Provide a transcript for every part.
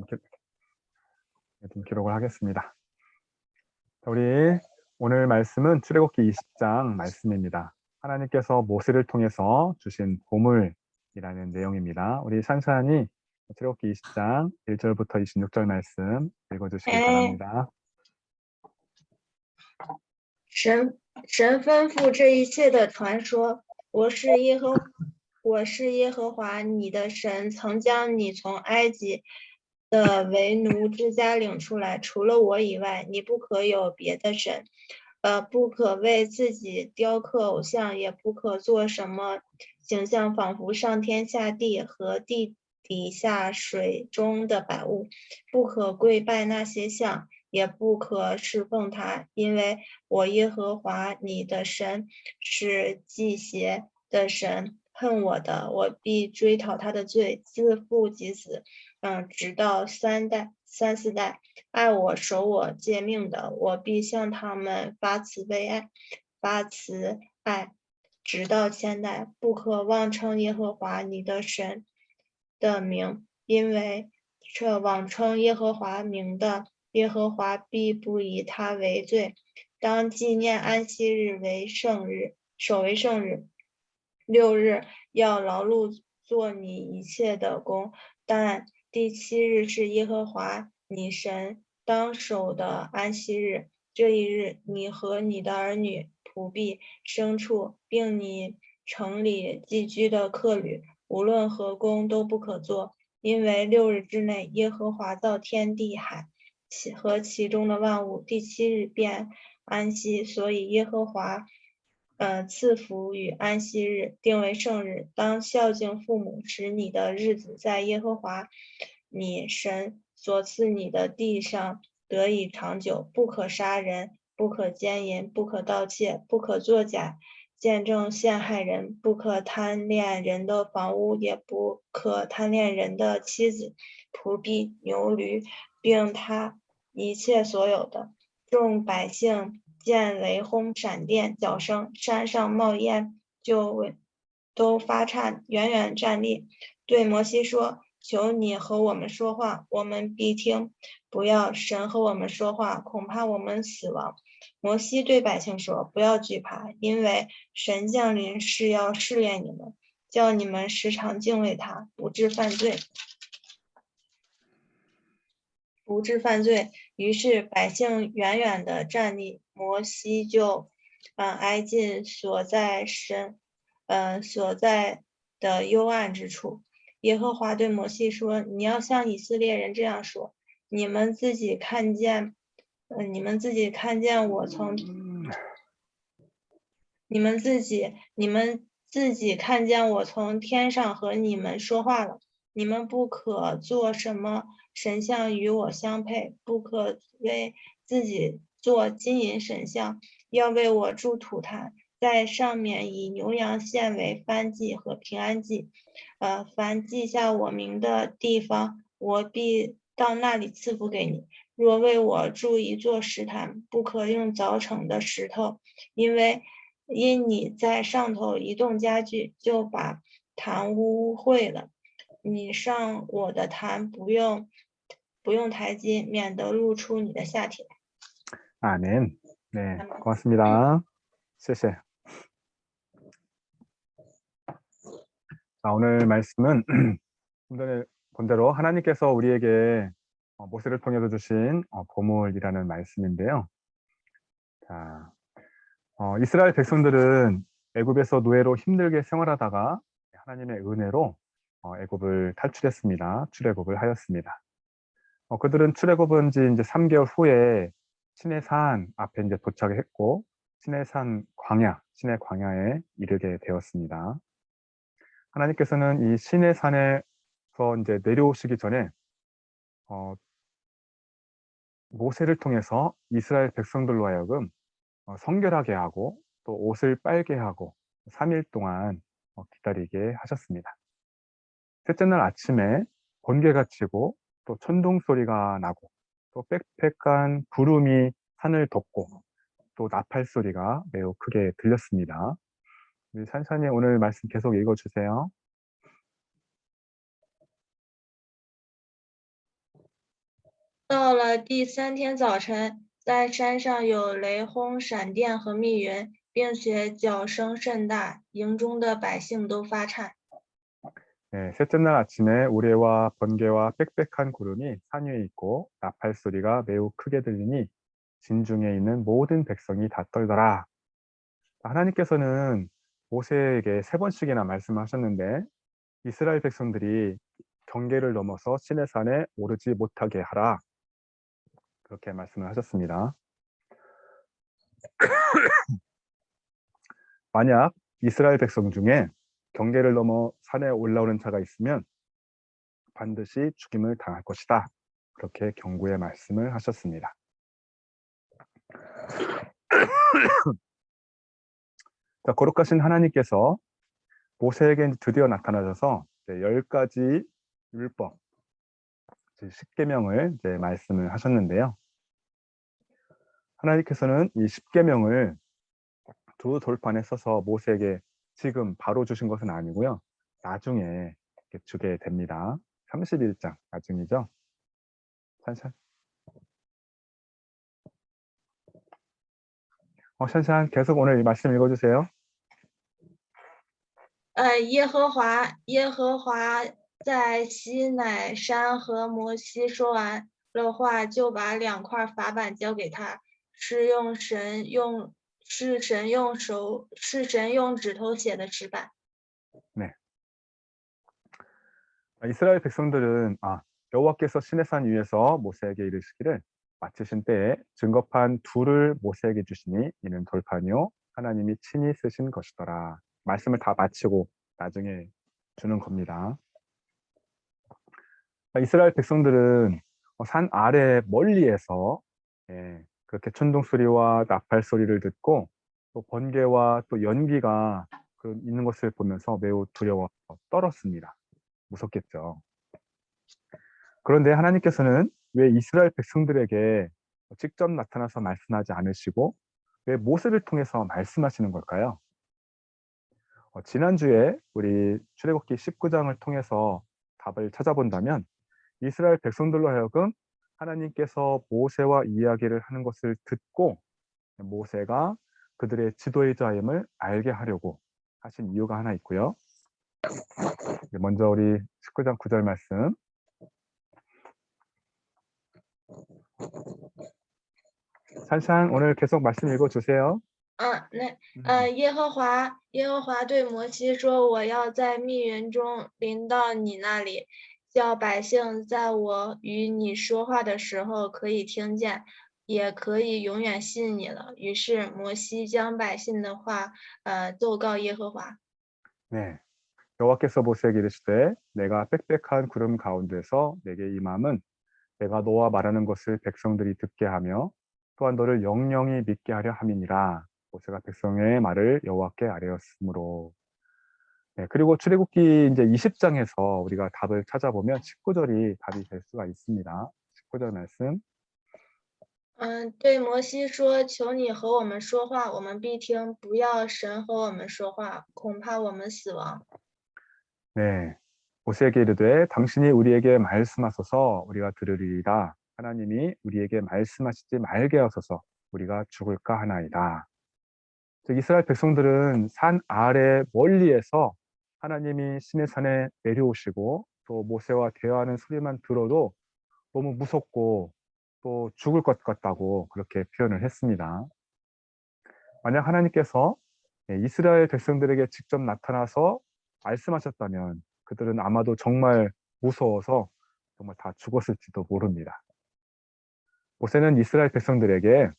좀 기록을 하겠습니다. 우리 오늘 말씀은 출애굽기 20장 말씀입니다. 하나님께서 모세를 통해서 주신 보물이라는 내용입니다. 우리 산산이 출애굽기 20장 1절부터 26절 말씀 읽어주시기 바랍니다. 神吩咐这一切的传说，我是耶和华你的神，曾将你从埃及的为奴之家领出来，除了我以外，你不可有别的神，不可为自己雕刻偶像，也不可做什么形象，仿佛上天下地和地底下水中的百物，不可跪拜那些像，也不可侍奉他，因为我耶和华你的神是忌邪的神，恨我的，我必追讨他的罪，自父及子，直到三四代，爱我守我诫命的，我必向他们发慈爱，直到千代，不可妄称耶和华你的神的名，因为这妄称耶和华名的，耶和华必不以他为罪。当纪念安息日为圣日，守为圣日。6日要劳碌做你一切的工，但第7日是耶和华你神当守的安息日。这一日，你和你的儿女、仆婢、牲畜，并你城里寄居的客旅，无论何工都不可做，因为6日之内，耶和华造天地海和其中的万物，第7日便安息，所以耶和华赐福与安息日，定为圣日。当孝敬父母，使你的日子在耶和华你神所赐你的地上得以长久。不可杀人，不可奸淫，不可盗窃，不可作假见证陷害人，不可贪恋人的房屋，也不可贪恋人的妻子、仆婢、牛驴，并他一切所有的。众百姓见雷轰、闪电、脚声，山上冒烟，就都发颤，远远站立，对摩西说：求你和我们说话，我们必听；不要神和我们说话，恐怕我们死亡。摩西对百姓说：不要惧怕，因为神降临是要试炼你们，叫你们时常敬畏他，不致犯罪。于是百姓远远地站立，摩西就挨近所在的幽暗之处。耶和华对摩西说：你要向以色列人这样说，你们自己看见我从天上和你们说话了。你们不可做什么神像与我相配，不可为自己做金银神像，要为我筑土坛，在上面以牛羊献为燔祭和平安祭。凡记下我名的地方，我必到那里赐福给你。若为我筑一座石坛，不可用凿成的石头，因你在上头移动家具，就把坛污秽了。你上我的坛不用台阶，免得露出你的下体。 아멘. 네, 고맙습니다. 谢谢. 자, 오늘 말씀은 좀 전에 본 대로 하나님께서 우리에게 모세를 통해서 주신 보물이라는 말씀인데요. 자, 이스라엘 백성들은 애굽에서 노예로 힘들게 생활하다가 하나님의 은혜로 애굽을 탈출했습니다. 출애굽을 하였습니다. 그들은 출애굽은 이제 3개월 후에 시내산 앞에 이제 도착했고 시내산 시내 광야에 이르게 되었습니다. 하나님께서는 이 시내산에서 이제 내려오시기 전에 모세를 통해서 이스라엘 백성들로 하여금 성결하게 하고 또 옷을 빨게 하고 3일 동안 기다리게 하셨습니다. 셋째 날 아침에 번개가 치고 또 천둥 소리가 나고 또 빽빽한 구름이 산을 덮고 또 나팔 소리가 매우 크게 들렸습니다. 우리 산산이 오늘 말씀 계속 읽어주세요. 到了第三天早晨，在山上有雷轰、闪电和密云，并且脚声甚大，营中的百姓都发颤。 네, 셋째 날 아침에 우레와 번개와 빽빽한 구름이 산 위에 있고 나팔 소리가 매우 크게 들리니 진중에 있는 모든 백성이 다 떨더라. 하나님께서는 모세에게 세 번씩이나 말씀하셨는데 이스라엘 백성들이 경계를 넘어서 시내산에 오르지 못하게 하라. 그렇게 말씀을 하셨습니다. 만약 이스라엘 백성 중에 경계를 넘어 산에 올라오는 자가 있으면 반드시 죽임을 당할 것이다. 그렇게 경고의 말씀을 하셨습니다. 자, 거룩하신 하나님께서 모세에게 드디어 나타나셔서 10가지 율법, 10계명을 말씀을 하셨는데요. 하나님께서는 이 10계명을 두 돌판에 써서 모세에게 지금 바로 주신 것은 아니고요. 나중에 주게 됩니다. 31장 나중이죠. 샨샨. 샨샨 계속 오늘 이 말씀 읽어주세요. 耶和华在西乃山和摩西说完了话，就把2块法板交给他，是神用指头写的石板。 네. 이스라엘 백성들은 여호와께서 시내산 위에서 모세에게 이르시기를 마치신 때에 증거판 둘을 모세에게 주시니 이는 돌판이요 하나님이 친히 쓰신 것이더라. 말씀을 다 마치고 나중에 주는 겁니다. 이스라엘 백성들은 산 아래 멀리에서 그렇게 천둥 소리와 나팔 소리를 듣고 또 번개와 또 연기가 있는 것을 보면서 매우 두려워 떨었습니다. 무섭겠죠. 그런데 하나님께서는 왜 이스라엘 백성들에게 직접 나타나서 말씀하지 않으시고 왜 모세를 통해서 말씀하시는 걸까요? 지난주에 우리 출애굽기 19장을 통해서 답을 찾아본다면 이스라엘 백성들로 하여금 하나님께서 모세와 이야기를 하는 것을 듣고 모세가 그들의 지도자임을 알게 하려고 하신 이유가 하나 있고요. 먼저 우리 19장 9절 말씀. 샨샨 오늘 계속 말씀 읽어주세요. 耶和华对摩西说：“我要在密云中临到你那里，叫百姓在我与你说话的时候可以听见，也可以永远信你了。”于是摩西将百姓的话奏告耶和华。 네. 여호와께서 모세에게 이르시되 내가 빽빽한 구름 가운데서 내게 임함은 내가 너와 말하는 것을 백성들이 듣게 하며 또한 너를 영영히 믿게 하려 함이니라. 모세가 백성의 말을 여호와께 아뢰었으므로. 네, 그리고 출애굽기 이제 20장에서 우리가 답을 찾아보면 19절이 답이 될 수가 있습니다. 19절 말씀. 对摩西说：“求你和我们说话，我们必听；不要神和我们说话，恐怕我们死亡。” 네. 모세에게 이르되 당신이 우리에게 말씀하소서 우리가 들으리이다. 하나님이 우리에게 말씀하시지 말게 하소서 우리가 죽을까 하나이다. 즉 이스라엘 백성들은 산 아래 멀리에서 하나님이 시내산에 내려오시고 또 모세와 대화하는 소리만 들어도 너무 무섭고 또 죽을 것 같다고 그렇게 표현을 했습니다. 만약 하나님께서 이스라엘 백성들에게 직접 나타나서 말씀하셨다면 그들은 아마도 정말 무서워서 정말 다 죽었을지도 모릅니다. 모세는 이스라엘 백성들에게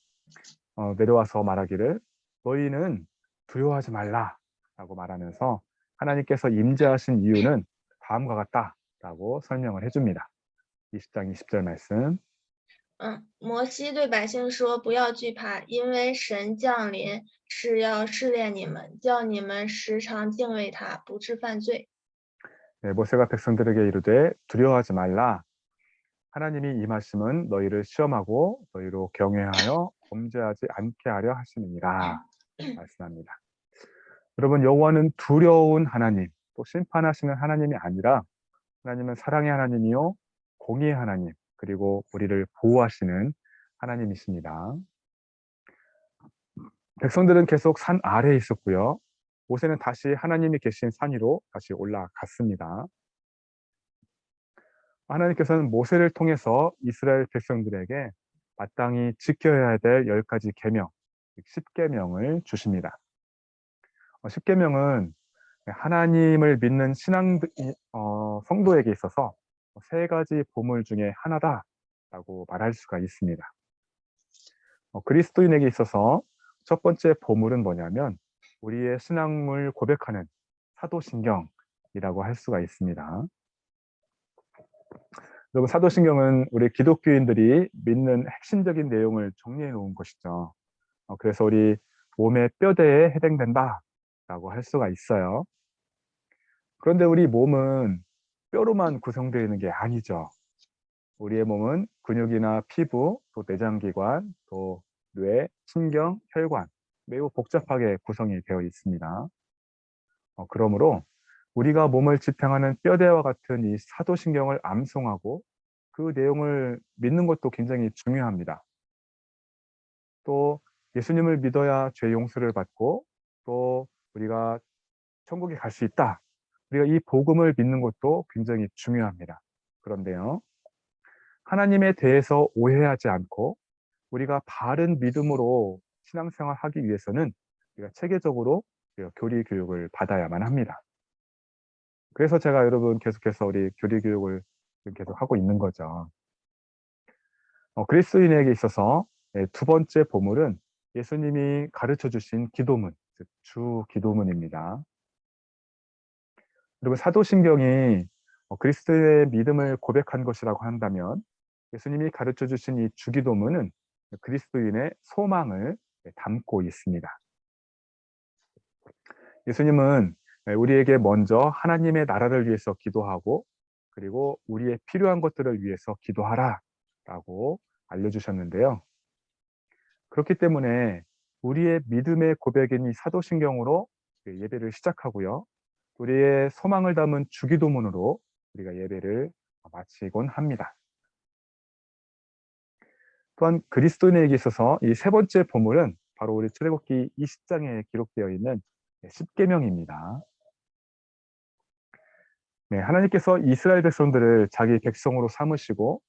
내려와서 말하기를 너희는 두려워하지 말라라고 말하면서 하나님께서 임재하신 이유는 다음과 같다라고 설명을 해줍니다. 20장 20절 말씀. 摩西对百姓说：“不要惧怕，因为神降临是要试炼你们，叫你们时常敬畏他，不致犯罪。” 네, 모세가 백성들에게 이르되 두려워하지 말라. 하나님이 임하심은 너희를 시험하고 너희로 경외하여 범죄하지 않게 하려 하심이니라 말씀합니다. 여러분 여호와는 두려운 하나님 또 심판하시는 하나님이 아니라 하나님은 사랑의 하나님이요 공의의 하나님 그리고 우리를 보호하시는 하나님이십니다. 백성들은 계속 산 아래에 있었고요. 모세는 다시 하나님이 계신 산 위로 다시 올라갔습니다. 하나님께서는 모세를 통해서 이스라엘 백성들에게 마땅히 지켜야 될 10가지 계명, 즉 10계명을 주십니다. 10계명은 하나님을 믿는 성도에게 있어서 세 가지 보물 중에 하나다라고 말할 수가 있습니다. 그리스도인에게 있어서 첫 번째 보물은 뭐냐면 우리의 신앙을 고백하는 사도신경이라고 할 수가 있습니다. 여러분, 사도신경은 우리 기독교인들이 믿는 핵심적인 내용을 정리해 놓은 것이죠. 그래서 우리 몸의 뼈대에 해당된다라고 할 수가 있어요. 그런데 우리 몸은 뼈로만 구성되어 있는 게 아니죠. 우리의 몸은 근육이나 피부, 또 내장기관, 또 뇌, 신경, 혈관, 매우 복잡하게 구성이 되어 있습니다. 그러므로 우리가 몸을 지탱하는 뼈대와 같은 이 사도신경을 암송하고 그 내용을 믿는 것도 굉장히 중요합니다. 또 예수님을 믿어야 죄 용서를 받고 또 우리가 천국에 갈 수 있다. 우리가 이 복음을 믿는 것도 굉장히 중요합니다. 그런데요, 하나님에 대해서 오해하지 않고 우리가 바른 믿음으로 신앙생활 하기 위해서는 우리가 체계적으로 우리가 교리 교육을 받아야만 합니다. 그래서 제가 여러분 계속해서 우리 교리 교육을 지금 계속 하고 있는 거죠. 그리스도인에게 있어서 두 번째 보물은 예수님이 가르쳐 주신 기도문, 즉 주 기도문입니다. 그리고 사도신경이 그리스도의 믿음을 고백한 것이라고 한다면 예수님이 가르쳐 주신 이 주기도문은 그리스도인의 소망을 담고 있습니다. 예수님은 우리에게 먼저 하나님의 나라를 위해서 기도하고 그리고 우리의 필요한 것들을 위해서 기도하라라고 알려주셨는데요. 그렇기 때문에 우리의 믿음의 고백인 이 사도신경으로 예배를 시작하고요. 우리의 소망을 담은 주기도문으로 우리가 예배를 마치곤 합니다. 또한 그리스도인에게 있어서 이 세 번째 보물은 바로 우리 출애굽기 20장에 기록되어 있는 십계명입니다. 네, 하나님께서 이스라엘 백성들을 자기 백성으로 삼으시고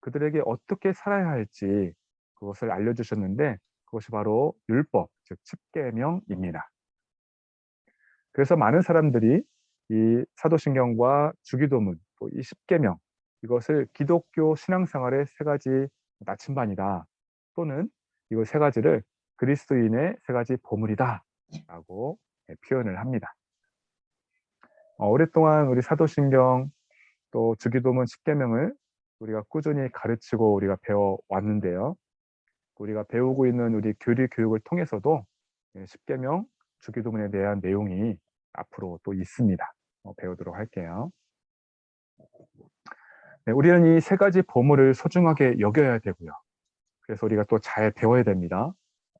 그들에게 어떻게 살아야 할지 그것을 알려주셨는데 그것이 바로 율법, 즉 십계명입니다. 그래서 많은 사람들이 이 사도신경과 주기도문, 또 이 십계명 이것을 기독교 신앙생활의 세 가지 나침반이다. 또는 이거 세 가지를 그리스도인의 세 가지 보물이다라고 표현을 합니다. 오랫동안 우리 사도신경 또 주기도문 십계명을 우리가 꾸준히 가르치고 우리가 배워 왔는데요. 우리가 배우고 있는 우리 교리 교육을 통해서도 십계명, 주기도문에 대한 내용이 앞으로 또 있습니다. 배우도록 할게요. 네, 우리는 이 세 가지 보물을 소중하게 여겨야 되고요. 그래서 우리가 또 잘 배워야 됩니다.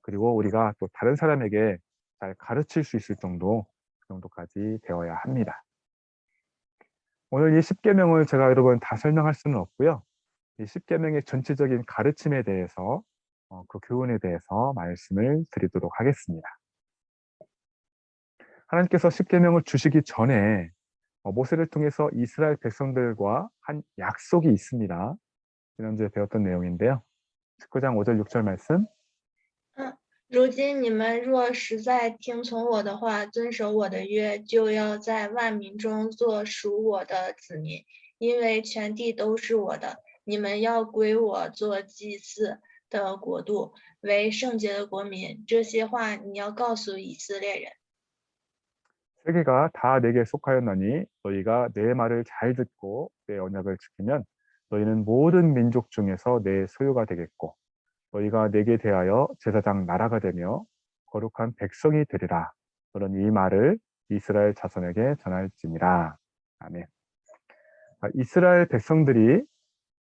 그리고 우리가 또 다른 사람에게 잘 가르칠 수 있을 그 정도까지 배워야 합니다. 오늘 이 십계명을 제가 여러분 다 설명할 수는 없고요. 이 십계명의 전체적인 가르침에 대해서 그 교훈에 대해서 말씀을 드리도록 하겠습니다. 하나님께서 십계명을 주시기 전에 모세를 통해서 이스라엘 백성들과 한 약속이 있습니다. 지난주에 배웠던 내용인데요. 19장 5절 6절 말씀. 如今你们若实在听从我的话，遵守我的约，就要在万民中做属我的子民，因为全地都是我的。你们要归我做祭司的国度，为圣洁的国民。这些话你要告诉以色列人。 세계가 다 내게 속하였나니 너희가 내 말을 잘 듣고 내 언약을 지키면 너희는 모든 민족 중에서 내 소유가 되겠고 너희가 내게 대하여 제사장 나라가 되며 거룩한 백성이 되리라. 너는 이 말을 이스라엘 자손에게 전할지니라. 아멘. 이스라엘 백성들이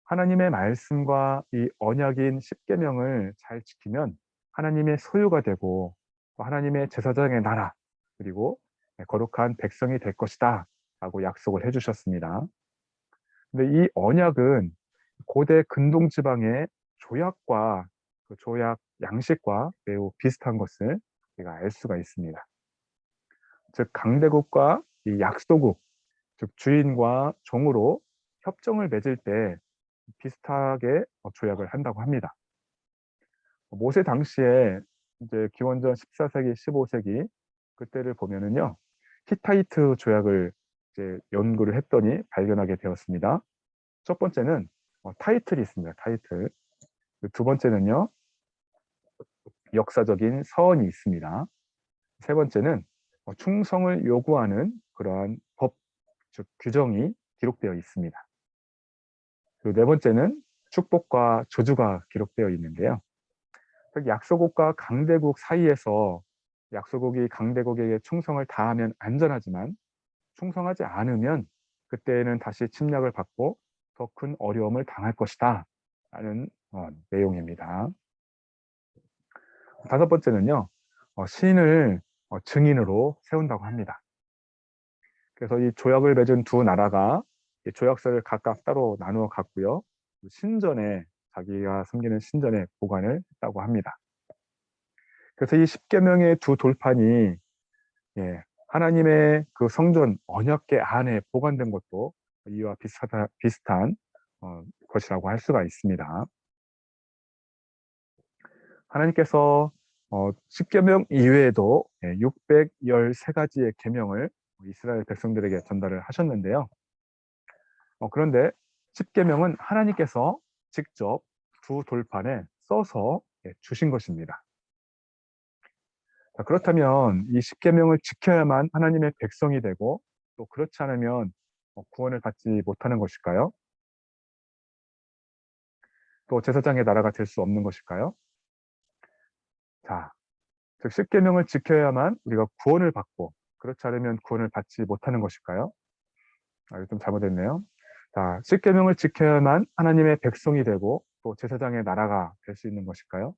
하나님의 말씀과 이 언약인 십계명을 잘 지키면 하나님의 소유가 되고 하나님의 제사장의 나라 그리고 거룩한 백성이 될 것이다 라고 약속을 해주셨습니다. 근데 이 언약은 고대 근동 지방의 조약과 그 조약 양식과 매우 비슷한 것을 우리가 알 수가 있습니다. 즉 강대국과 이 약소국, 즉 주인과 종으로 협정을 맺을 때 비슷하게 조약을 한다고 합니다. 모세 당시에 이제 기원전 14세기, 15세기 그때를 보면은요, 히타이트 조약을 이제 연구를 했더니 발견하게 되었습니다. 첫 번째는 타이틀이 있습니다. 타이틀. 두 번째는요, 역사적인 서원이 있습니다. 세 번째는 충성을 요구하는 그러한 법, 즉 규정이 기록되어 있습니다. 그리고 네 번째는 축복과 저주가 기록되어 있는데요. 약소국과 강대국 사이에서 약소국이 강대국에게 충성을 다하면 안전하지만 충성하지 않으면 그때는 다시 침략을 받고 더 큰 어려움을 당할 것이다 라는 내용입니다. 다섯 번째는요, 신을 증인으로 세운다고 합니다. 그래서 이 조약을 맺은 두 나라가 이 조약서를 각각 따로 나누어 갖고요, 신전에 자기가 섬기는 신전에 보관을 했다고 합니다. 그래서 이 십계명의 두 돌판이 하나님의 그 성전 언약궤 안에 보관된 것도 이와 비슷한 것이라고 할 수가 있습니다. 하나님께서 십계명 이외에도 613가지의 계명을 이스라엘 백성들에게 전달을 하셨는데요. 그런데 십계명은 하나님께서 직접 두 돌판에 써서 주신 것입니다. 자, 그렇다면 이 십계명을 지켜야만 하나님의 백성이 되고 또 그렇지 않으면 구원을 받지 못하는 것일까요? 또 제사장의 나라가 될 수 없는 것일까요? 자, 즉 십계명을 지켜야만 우리가 구원을 받고 그렇지 않으면 구원을 받지 못하는 것일까요? 이거 좀 잘못했네요. 자, 십계명을 지켜야만 하나님의 백성이 되고 또 제사장의 나라가 될 수 있는 것일까요?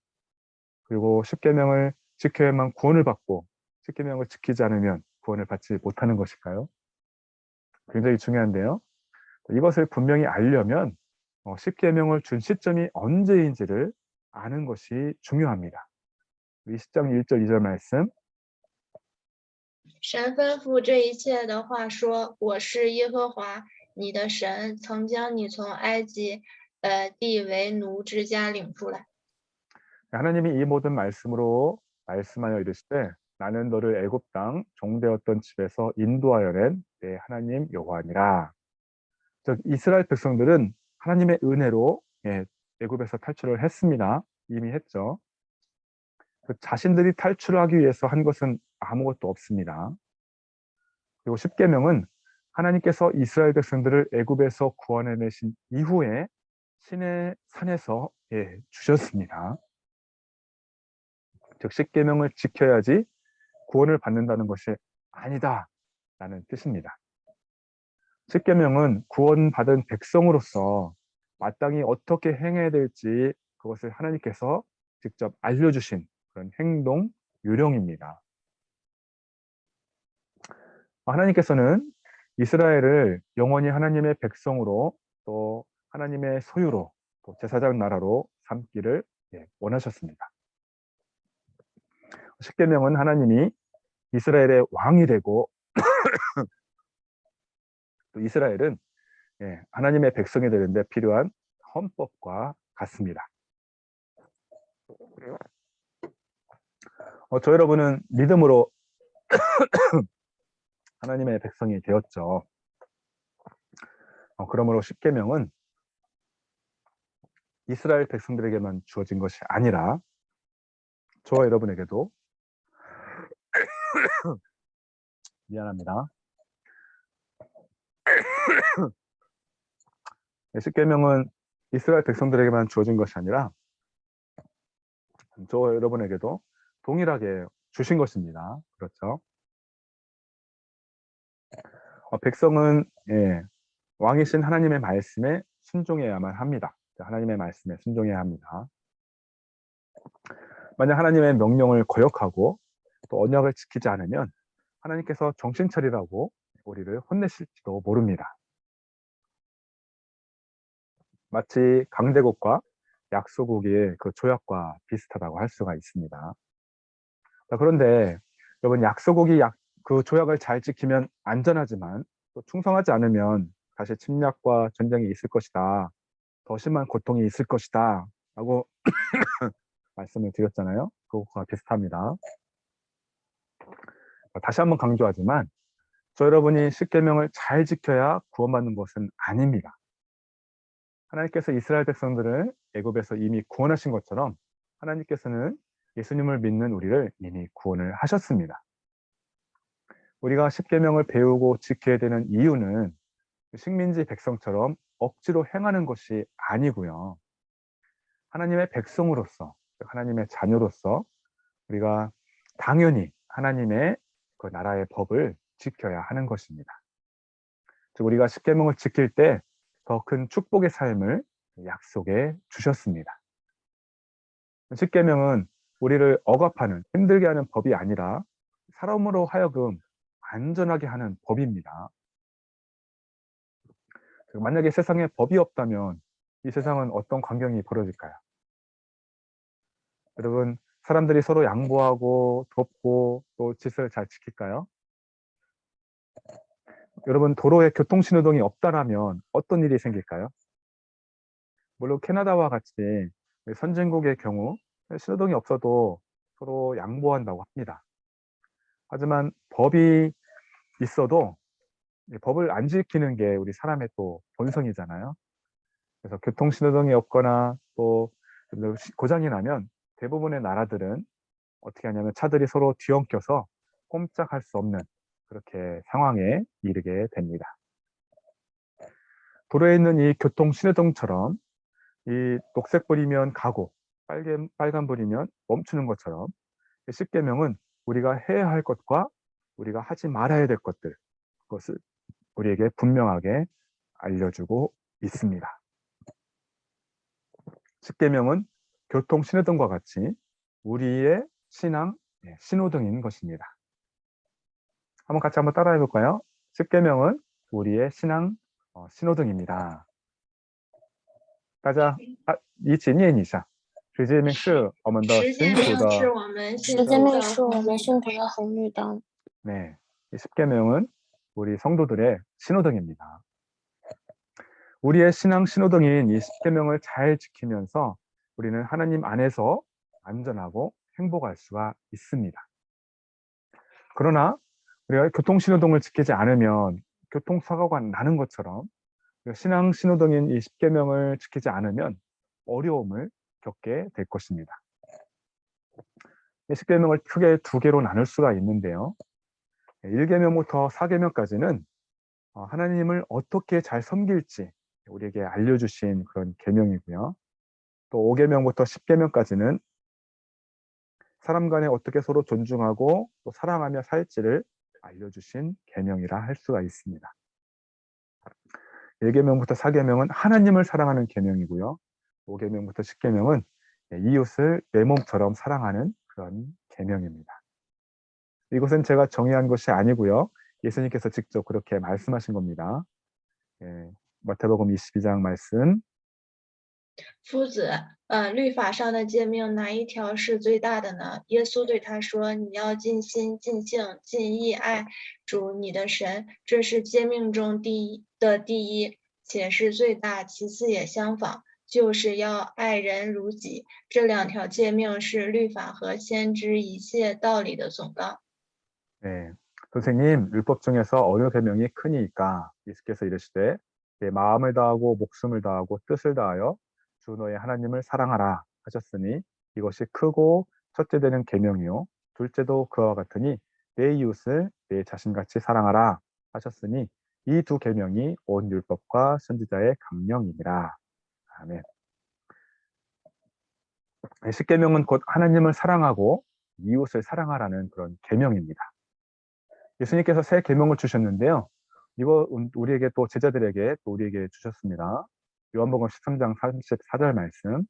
그리고 십계명을 지켜야만 구원을 받고 십계명을 지키지 않으면 구원을 받지 못하는 것일까요? 굉장히 중요한데요. 이것을 분명히 알려면 십계명을 준 시점이 언제인지를 아는 것이 중요합니다. 20장 1절 2절 말씀. 神吩咐这一切的话说：“我是耶和华你的神，曾将你从埃及地为奴之家领出来。” 하나님이 이 모든 말씀으로 말씀하여 이르시되 나는 너를 애굽 땅 종되었던 집에서 인도하여 낸 내 하나님 여호와니라. 즉 이스라엘 백성들은 하나님의 은혜로 애굽에서 탈출을 했습니다. 이미 했죠. 자신들이 탈출하기 위해서 한 것은 아무것도 없습니다. 그리고 십계명은 하나님께서 이스라엘 백성들을 애굽에서 구원해내신 이후에 신의 산에서 주셨습니다. 즉 십계명을 지켜야지 구원을 받는다는 것이 아니다라는 뜻입니다. 십계명은 구원받은 백성으로서 마땅히 어떻게 행해야 될지 그것을 하나님께서 직접 알려주신 그런 행동 요령입니다. 하나님께서는 이스라엘을 영원히 하나님의 백성으로 또 하나님의 소유로 또 제사장 나라로 삼기를 원하셨습니다. 십계명은 하나님이 이스라엘의 왕이 되고 또 이스라엘은 하나님의 백성이 되는데 필요한 헌법과 같습니다. 저 여러분은 믿음으로 하나님의 백성이 되었죠. 그러므로 십계명은 이스라엘 백성들에게만 주어진 것이 아니라 저와 여러분에게도 미안합니다. 십계명은 이스라엘 백성들에게만 주어진 것이 아니라 저와 여러분에게도 동일하게 주신 것입니다. 그렇죠? 백성은 왕이신 하나님의 말씀에 순종해야만 합니다. 하나님의 말씀에 순종해야 합니다. 만약 하나님의 명령을 거역하고 또 언약을 지키지 않으면 하나님께서 정신 차리라고 우리를 혼내실지도 모릅니다. 마치 강제국과 약소국의 그 조약과 비슷하다고 할 수가 있습니다. 자, 그런데 여러분 약소국이 그 조약을 잘 지키면 안전하지만 또 충성하지 않으면 다시 침략과 전쟁이 있을 것이다. 더 심한 고통이 있을 것이다. 라고 말씀을 드렸잖아요. 그것과 비슷합니다. 다시 한번 강조하지만 저 여러분이 십계명을 잘 지켜야 구원받는 것은 아닙니다. 하나님께서 이스라엘 백성들을 애굽에서 이미 구원하신 것처럼 하나님께서는 예수님을 믿는 우리를 이미 구원을 하셨습니다. 우리가 십계명을 배우고 지켜야 되는 이유는 식민지 백성처럼 억지로 행하는 것이 아니고요. 하나님의 백성으로서, 하나님의 자녀로서 우리가 당연히 하나님의 그 나라의 법을 지켜야 하는 것입니다. 즉 우리가 십계명을 지킬 때 더 큰 축복의 삶을 약속해 주셨습니다. 십계명은 우리를 억압하는, 힘들게 하는 법이 아니라 사람으로 하여금 안전하게 하는 법입니다. 만약에 세상에 법이 없다면 이 세상은 어떤 광경이 벌어질까요? 여러분, 사람들이 서로 양보하고 돕고 또 질서를 잘 지킬까요? 여러분, 도로에 교통신호등이 없다라면 어떤 일이 생길까요? 물론 캐나다와 같이 선진국의 경우 신호등이 없어도 서로 양보한다고 합니다. 하지만 법이 있어도 법을 안 지키는 게 우리 사람의 또 본성이잖아요. 그래서 교통신호등이 없거나 또 고장이 나면 대부분의 나라들은 어떻게 하냐면 차들이 서로 뒤엉켜서 꼼짝할 수 없는 그렇게 상황에 이르게 됩니다. 도로에 있는 이 교통신호등처럼 이 녹색불이면 가고 빨간불이면 멈추는 것처럼 십계명은 우리가 해야 할 것과 우리가 하지 말아야 될 것들, 그것을 우리에게 분명하게 알려주고 있습니다. 십계명은 교통신호등과 같이 우리의 신앙 신호등인 것입니다. 한번 따라해 볼까요? 십계명은 우리의 신앙 신호등입니다. 大家一起念一下。十诫命是我们的十诫命辛苦的是我们十诫幸福的命是我红绿们幸福的红绿灯。 네, 이 십계명은 우리 성도들의 신호등입니다. 우리의 신앙 신호등인 이 십계명을 잘 지키면서 우리는 하나님 안에서 안전하고 행복할 수가 있습니다. 그러나 우리가 교통신호등을 지키지 않으면 교통사고가 나는 것처럼 신앙 신호등인 이 십계명을 지키지 않으면 어려움을 겪게 될 것입니다. 이 십계명을 크게 두 개로 나눌 수가 있는데요. 1계명부터 4계명까지는 하나님을 어떻게 잘 섬길지 우리에게 알려주신 그런 계명이고요. 또 5계명부터 10계명까지는 사람 간에 어떻게 서로 존중하고 또 사랑하며 살지를 알려주신 계명이라 할 수가 있습니다. 1계명부터 4계명은 하나님을 사랑하는 계명이고요. 5계명부터 10계명은 이웃을 내 몸처럼 사랑하는 그런 계명입니다. 이것은 제가 정의한 것이 아니고요. 예수님께서 직접 그렇게 말씀하신 겁니다. 마태복음 22장 말씀. 夫子，律法上的诫命哪一条是最大的呢？耶稣对他说：“你要尽心、尽性、尽意爱主你的神，这是诫命中第一，且是最大，其次也相仿，就是要爱人如己。这两条诫命是律法和先知一切道理的总纲。” 네, 선생님, 율법 중에서 어느 계명이 크니까? 예수께서 이르시되 내 마음을 다하고 목숨을 다하고 뜻을 다하여 주 너의 하나님을 사랑하라 하셨으니 이것이 크고 첫째 되는 계명이요 둘째도 그와 같으니 내 이웃을 내 자신같이 사랑하라 하셨으니 이 두 계명이 온 율법과 선지자의 강령이니라. 아멘. 십계명은 곧 하나님을 사랑하고 이웃을 사랑하라는 그런 계명입니다. 예수님께서 새 계명을 주셨는데요. 이거 우리에게 또 제자들에게 또 우리에게 주셨습니다. 요한복음 13장 34절 말씀.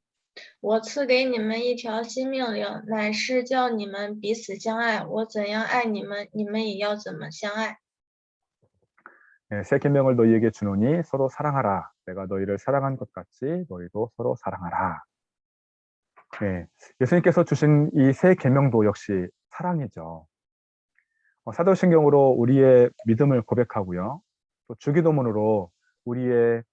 我赐给你们一条新命令，乃是叫你们彼此相爱。我怎样爱你们，你们也要怎么相爱。새 계명을 너희에게 주노니 서로 사랑하라. 내가 너희를 사랑한 것 같이 너희도 서로 사랑하라. 네, 예수님께서 주신 이 새 계명도 역시 사랑이죠. 사도신경으로 우리의 믿음을 고백하고요. 또 주기도문으로 우리의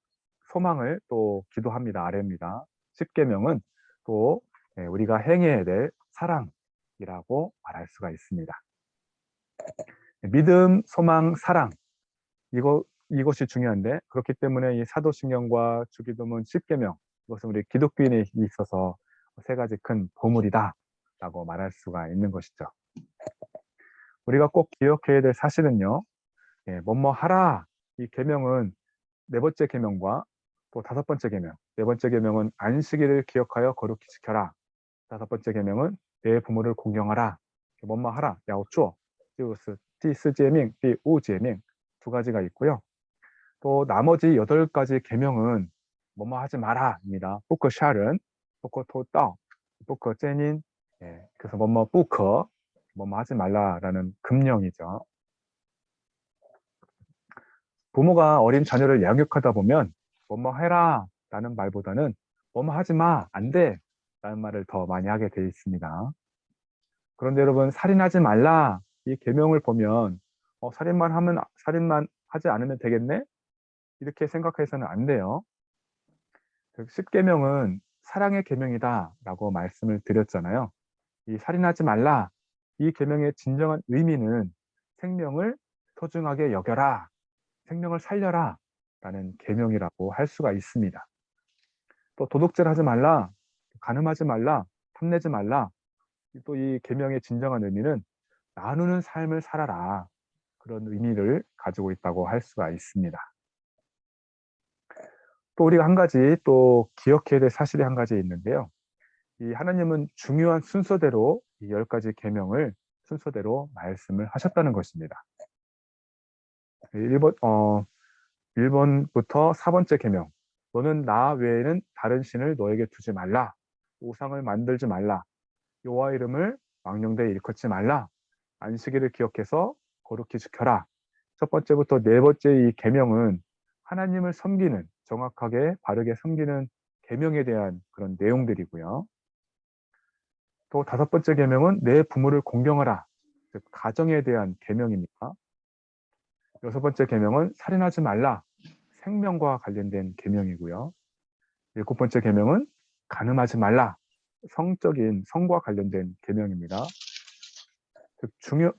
소망을 또 기도합니다. 아래입니다. 십계명은 또 우리가 행해야 될 사랑이라고 말할 수가 있습니다. 믿음, 소망, 사랑 이것이 중요한데 그렇기 때문에 이 사도신경과 주기도문, 십계명 이것은 우리 기독교인에 있어서 세 가지 큰 보물이다라고 말할 수가 있는 것이죠. 우리가 꼭 기억해야 될 사실은요. 뭐뭐 하라 이 계명은 네 번째 계명과 또 다섯 번째 계명. 네 번째 계명은 안식일을 기억하여 거룩히 지켜라. 다섯 번째 계명은 내 부모를 공경하라. 뭐뭐 하라. 야오쭈어. 띠우스 띠스제밍, 띠우제밍 두 가지가 있고요. 또 나머지 8가지 계명은 뭐뭐 하지 마라입니다. 뿌커 샤른, 뿌커 토따, 뿌커 ចេ닌. 그래서 뭐뭐 뿌커, 뭐뭐 하지 말라라는 금령이죠. 부모가 어린 자녀를 양육하다 보면 뭐뭐 해라 라는 말보다는 뭐뭐 하지 마, 안 돼 라는 말을 더 많이 하게 되어 있습니다. 그런데 여러분 살인하지 말라 이 계명을 보면 살인만 하지 않으면 되겠네? 이렇게 생각해서는 안 돼요. 십계명은 사랑의 계명이다 라고 말씀을 드렸잖아요. 이 살인하지 말라 이 계명의 진정한 의미는 생명을 소중하게 여겨라, 생명을 살려라 라는 계명이라고 할 수가 있습니다. 또 도둑질 하지 말라, 간음하지 말라, 탐내지 말라. 또 이 계명의 진정한 의미는 나누는 삶을 살아라. 그런 의미를 가지고 있다고 할 수가 있습니다. 또 우리가 한 가지 또 기억해야 될 사실이 한 가지 있는데요. 이 하나님은 중요한 순서대로 이 10가지 계명을 순서대로 말씀을 하셨다는 것입니다. 1번부터 4번째 계명. 너는 나 외에는 다른 신을 너에게 두지 말라. 우상을 만들지 말라. 여호와 이름을 망령되이 일컫지 말라. 안식일을 기억해서 거룩히 지켜라. 첫 번째부터 네 번째 이 계명은 하나님을 섬기는, 정확하게 바르게 섬기는 계명에 대한 그런 내용들이고요. 또 다섯 번째 계명은 내 부모를 공경하라. 즉 가정에 대한 계명입니다. 여섯 번째 계명은 살인하지 말라. 생명과 관련된 계명이고요. 일곱 번째 계명은 간음하지 말라. 성과 관련된 계명입니다.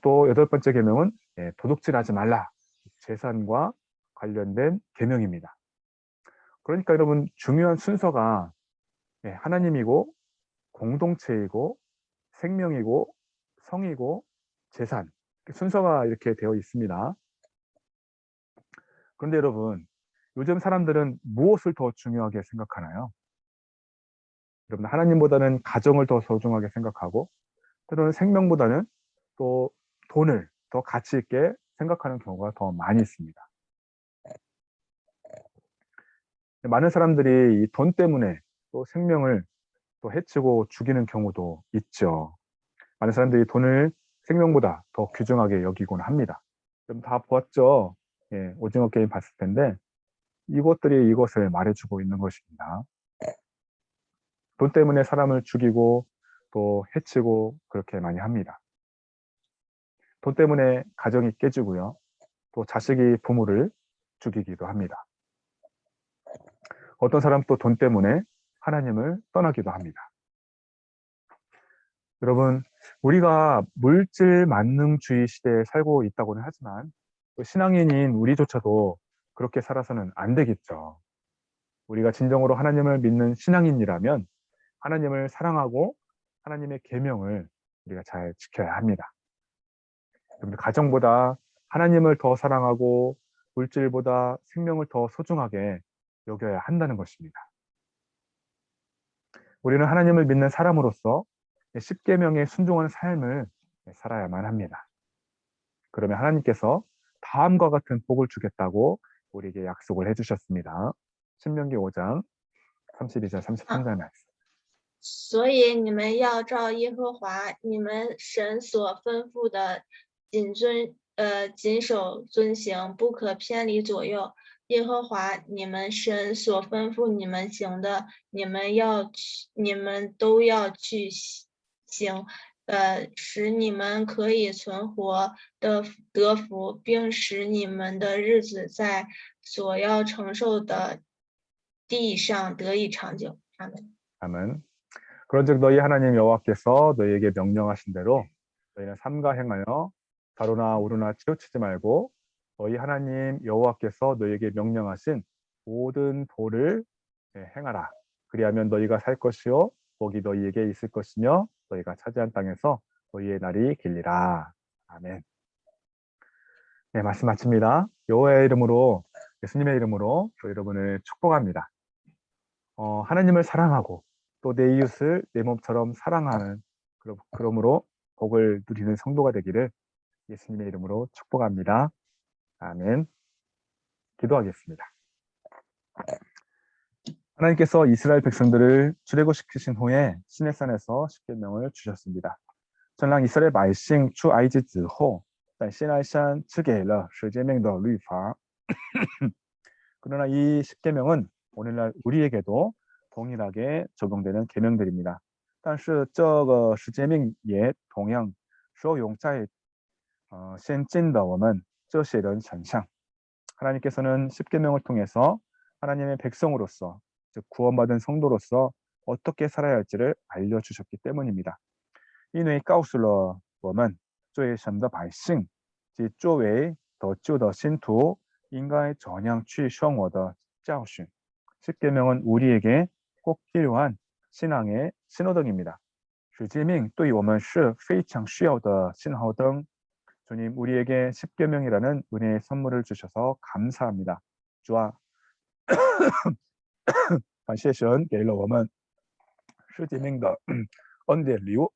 또 여덟 번째 계명은 도둑질하지 말라. 재산과 관련된 계명입니다. 그러니까 여러분 중요한 순서가 하나님이고 공동체이고 생명이고 성이고 재산 순서가 이렇게 되어 있습니다. 그런데 여러분 요즘 사람들은 무엇을 더 중요하게 생각하나요? 여러분 하나님보다는 가정을 더 소중하게 생각하고 때로는 생명보다는 또 돈을 더 가치 있게 생각하는 경우가 더 많이 있습니다. 많은 사람들이 이 돈 때문에 또 생명을 또 해치고 죽이는 경우도 있죠. 많은 사람들이 돈을 생명보다 더 귀중하게 여기곤 합니다. 좀 다 보았죠? 오징어 게임 봤을 텐데 이것들이 이것을 말해주고 있는 것입니다. 돈 때문에 사람을 죽이고 또 해치고 그렇게 많이 합니다. 돈 때문에 가정이 깨지고요. 또 자식이 부모를 죽이기도 합니다. 어떤 사람 또 돈 때문에 하나님을 떠나기도 합니다. 여러분, 우리가 물질 만능주의 시대에 살고 있다고는 하지만 또 신앙인인 우리조차도 그렇게 살아서는 안 되겠죠. 우리가 진정으로 하나님을 믿는 신앙인이라면 하나님을 사랑하고 하나님의 계명을 우리가 잘 지켜야 합니다. 가정보다 하나님을 더 사랑하고 물질보다 생명을 더 소중하게 여겨야 한다는 것입니다. 우리는 하나님을 믿는 사람으로서 십계명에 순종하는 삶을 살아야만 합니다. 그러면 하나님께서 다음과 같은 복을 주겠다고 우리에게 약속을 해주셨습니다. 신명기 5장 32절 33절 말씀. 所以你们要照耶和华你们神所吩咐的谨遵谨守遵行，不可偏离左右。耶和华你们神所吩咐你们行的，你们都要去行，使你们可以存活得福，并使你们的日子在所要承受的地上得以长久。阿门。 아멘. 그런즉 너희 하나님 여호와께서 너희에게 명령하신 대로 너희는 삼가 행하여 가로나 우르나 치우치지 말고 너희 하나님 여호와께서 너희에게 명령하신 모든 도를 행하라. 그리하면 너희가 살 것이요 복이 너희에게 있을 것이며 너희가 차지한 땅에서 너희의 날이 길리라. 아멘. 네, 말씀 마칩니다. 여호와의 이름으로 예수님의 이름으로 또 여러분을 축복합니다. 하나님을 사랑하고 또 내 이웃을 내 몸처럼 사랑하는 그러므로 복을 누리는 성도가 되기를 예수님의 이름으로 축복합니다. 아멘. 기도하겠습니다. 하나님께서 이스라엘 백성들을 출애굽시키신 후에 시내산에서 십계명을 주셨습니다. 圣让以色列百姓出埃及之后，在西奈山赐给了十诫命的律法。 그러나 이 십계명은 오늘날 우리에게도 동일하게 적용되는 계명들입니다. 但是这个十诫命也同样适用在先进的我们这些人身上。 하나님께서는 십계명을 통해서 하나님의 백성으로서 즉 구원받은 성도로서 어떻게 살아야 할지를 알려주셨기 때문입니다. 因为告诉了我们罪神的百姓及作为得救的信徒应该怎样去生活的教训。 십계명은 우리에게 꼭 필요한 신앙의 신호등입니다. 十诫命对我们是非常需要的信号灯。 주님 우리에게 십계명이라는 은혜의 선물을 주셔서 감사합니다. 주와 感谢神给了我们十诫命的恩典礼物。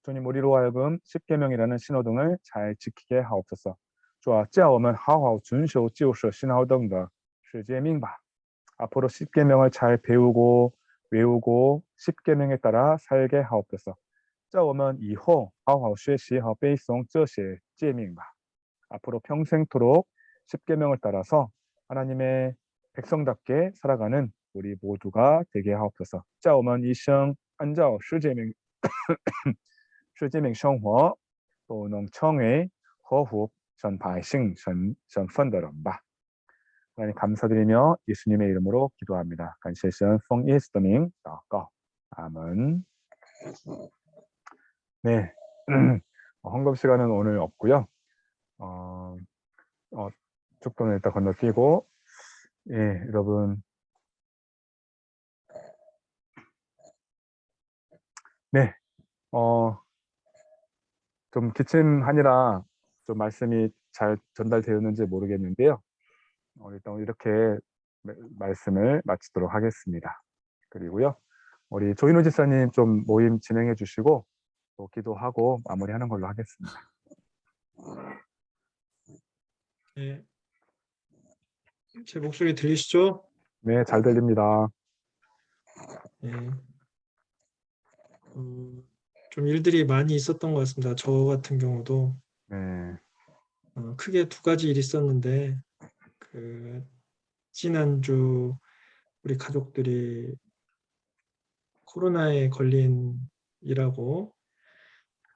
주님 우리로 하여금 십계명이라는 신호등을 잘 지키게 하옵소서. 주와 叫我们好好遵守就是信号灯的十诫命吧. 앞으로 십계명을 잘 배우고 외우고 십계명에 따라 살게 하옵소서. 叫我们以后好好学习和背诵这些诫命吧. 앞으로 평생토록 십계명을 따라서 하나님의 백성답게 살아가는 우리 모두가 되게 하옵소서. 叫我们一生按照十诫命十诫命生活都能成为合乎神百姓身份的人吧. 하나님 감사드리며 예수님의 이름으로 기도합니다. 感谢神奉耶稣的名祷告. 아멘. 네, 헌금 시간은 오늘 없고요. 축도는 일단 건너뛰고, 예, 여러분, 네, 좀 기침하니라 좀 말씀이 잘 전달되었는지 모르겠는데요. 일단 이렇게 말씀을 마치도록 하겠습니다. 그리고요, 우리 조인호 지사님 좀 모임 진행해 주시고 또 기도하고 마무리하는 걸로 하겠습니다. 네, 제 목소리 들리시죠? 네, 잘 들립니다. 네. 좀 일들이 많이 있었던 것 같습니다. 저 같은 경우도 네, 크게 두 가지 일이 있었는데 지난주 우리 가족들이 코로나에 걸린 일하고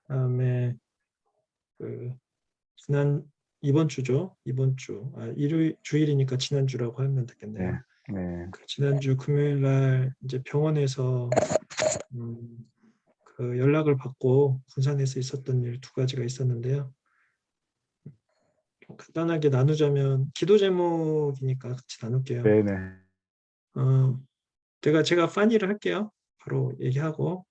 그다음에 이번 주죠. 이번 주 주일이니까 지난주라고 하면 되겠네요. 네. 지난주 금요일 날 이제 병원에서 연락을 받고 군산에서 있었던 일 두 가지가 있었는데요. 좀 간단하게 나누자면 기도 제목이니까 같이 나눌게요. 네네. 제가翻译를 할게요. 바로 얘기하고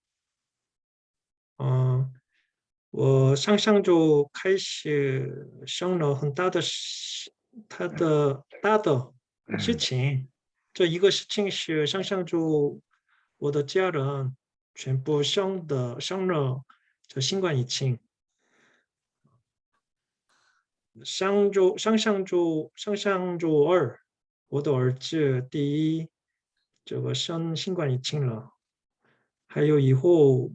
我上上周开始生了很大的事情，这一个事情是上上周我的家人全部生了这新冠疫情。上上周二，我的儿子第一生新冠疫情了，还有以后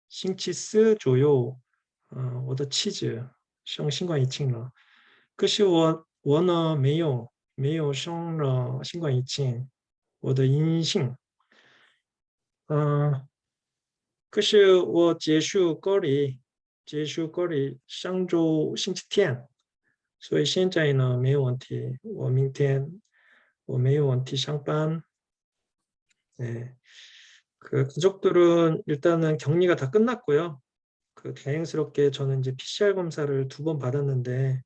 星期四左右，我的妻子生新冠疫情了，可是我呢没有生了新冠疫情，我的阴性。嗯，可是我结束隔离上周星期天，所以现在呢没有问题。我明天我没有问题上班。네. 그 가족들은 일단은 격리가 다 끝났고요. 그 다행스럽게 저는 이제 PCR 검사를 2번 받았는데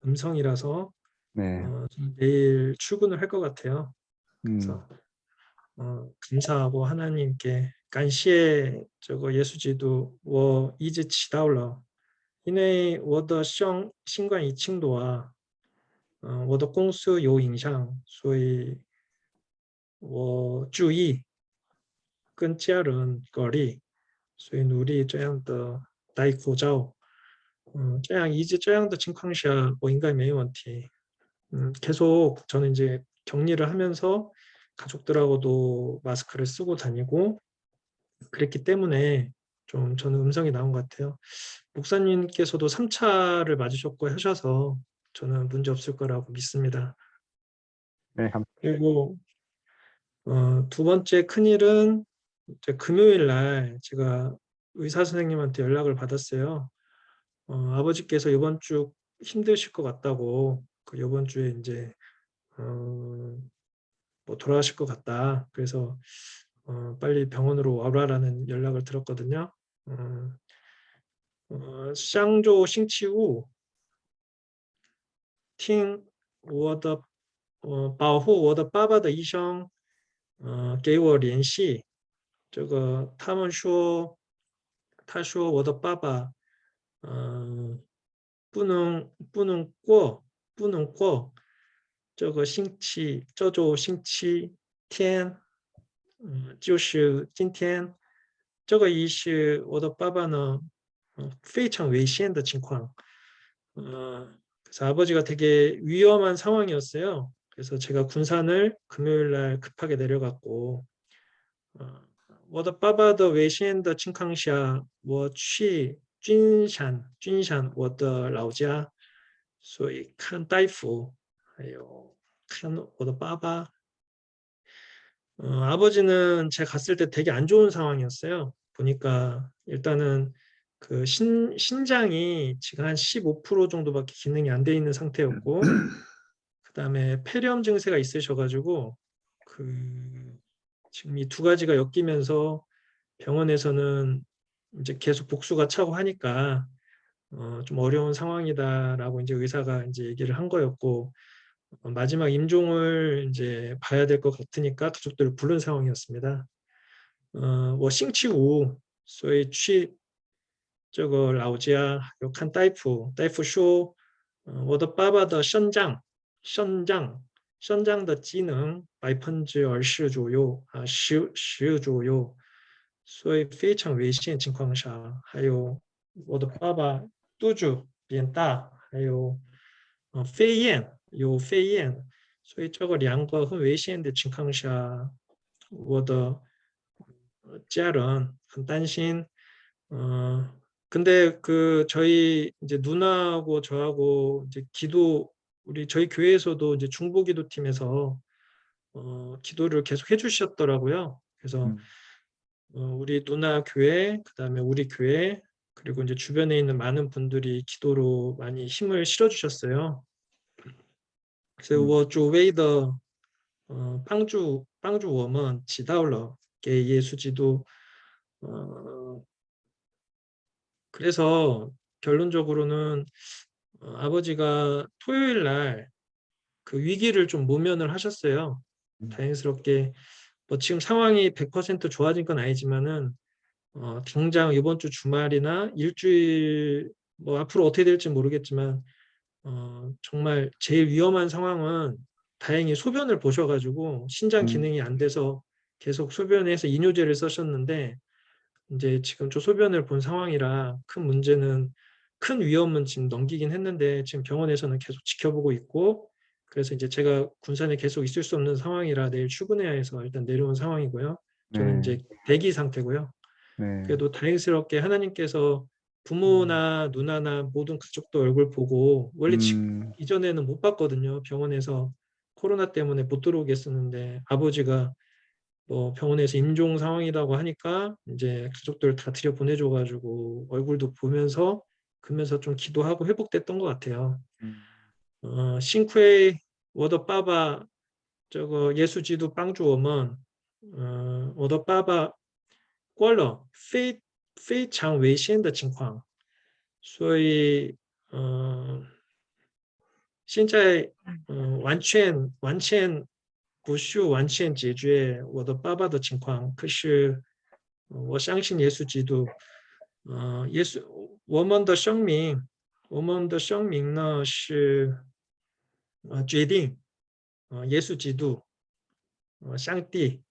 음성이라서 네. 저는 내일 출근을 할 것 같아요. 음, 그래서 감사하고 하나님께 간시에 저거 예수지도 我因为我的新冠疫情的话，我的公司有影响，所以我注意跟家人隔离，所以努力这样的待口罩。这样一直这样的情况下，我应该没有问题。 계속 저는 이제 격리를 하면서 가족들하고도 마스크를 쓰고 다니고 그랬기 때문에 좀 저는 음성이 나온 것 같아요. 목사님께서도 3차를 맞으셨고 하셔서 저는 문제 없을 거라고 믿습니다. 네, 그리고 두 번째 큰일은 이제 금요일 날 제가 의사 선생님한테 연락을 받았어요. 아버지께서 이번 주 힘드실 것 같다고, 그 이번 주에 이제 뭐 돌아가실 것 같다. 그래서 빨리 병원으로 와라라는 연락을 들었거든요. 上周星期五听我的保护我的爸爸的医生给我联系，这个他说我的爸爸不能过这周星期天，就是今天，这个意思我的爸爸呢非常危险的情况。 그래서 아버지가 되게 위험한 상황이었어요. 그래서 제가 군산을 금요일 날 급하게 내려갔고 我的爸爸的危险的情况下，我去君山，我的老家，所以看大夫，还有看我的爸爸。 아버지는 제가 갔을 때 되게 안 좋은 상황이었어요. 보니까 일단은 그 신장이 지금 한 15% 정도밖에 기능이 안 돼 있는 상태였고, 그다음에 폐렴 증세가 있으셔가지고 그 지금 이 두 가지가 엮이면서 병원에서는 이제 계속 복수가 차고 하니까 좀 어려운 상황이다라고 이제 의사가 이제 얘기를 한 거였고, 마지막 임종을 이제 봐야 될 것 같으니까 가족들을 부른 상황이었습니다. 我的爸爸的肾脏，肾脏的机能50%左右，所以非常危险情况下，还有我的爸爸肚子变大，还有肺炎，有肺炎，所以这个两个很危险的情况下，我的家人很担心。 근데 그 저희 이제 누나하고 저하고 이제 저희 교회에서도 이제 중보기도팀에서 기도를 계속 해주셨더라고요. 그래서 우리 누나 교회, 그다음에 우리 교회, 그리고 이제 주변에 있는 많은 분들이 기도로 많이 힘을 실어주셨어요. 그래서 我作为的帮助我们祈祷了，给耶稣基督。 그래서 결론적으로는 아버지가 토요일 날 그 위기를 좀 모면을 하셨어요. 다행스럽게 뭐 지금 상황이 100% 좋아진 건 아니지만은 당장 이번 주 주말이나 일주일 뭐 앞으로 어떻게 될지 모르겠지만 정말 제일 위험한 상황은 다행히 소변을 보셔가지고 신장 기능이 안 돼서 계속 소변에서 이뇨제를 쓰셨는데, 이제 지금 좀 소변을 본 상황이라 큰 위험은 지금 넘기긴 했는데 지금 병원에서는 계속 지켜보고 있고, 그래서 이제 제가 군산에 계속 있을 수 없는 상황이라 내일 출근해야 해서 일단 내려온 상황이고요. 저는 네, 이제 대기 상태고요. 네, 그래도 다행스럽게 하나님께서 부모나 누나나 모든 가족도 얼굴 보고 원래 이전에는 못 봤거든요. 병원에서 코로나 때문에 못 들어오게 했었는데 아버지가 뭐 병원에서 임종 상황이라고 하니까 이제 가족들 다 들여 보내줘가지고 얼굴도 보면서 그러면서 좀 기도하고 회복됐던 것 같아요. 싱크웨이 워더 빠바这个 耶稣基督帮助我们我的爸爸过了非常危险的情况，所以现在完全不是完全解决我的爸爸的情况，可是我相信耶稣基督，耶稣我们的生命呢是决定耶稣基督上帝，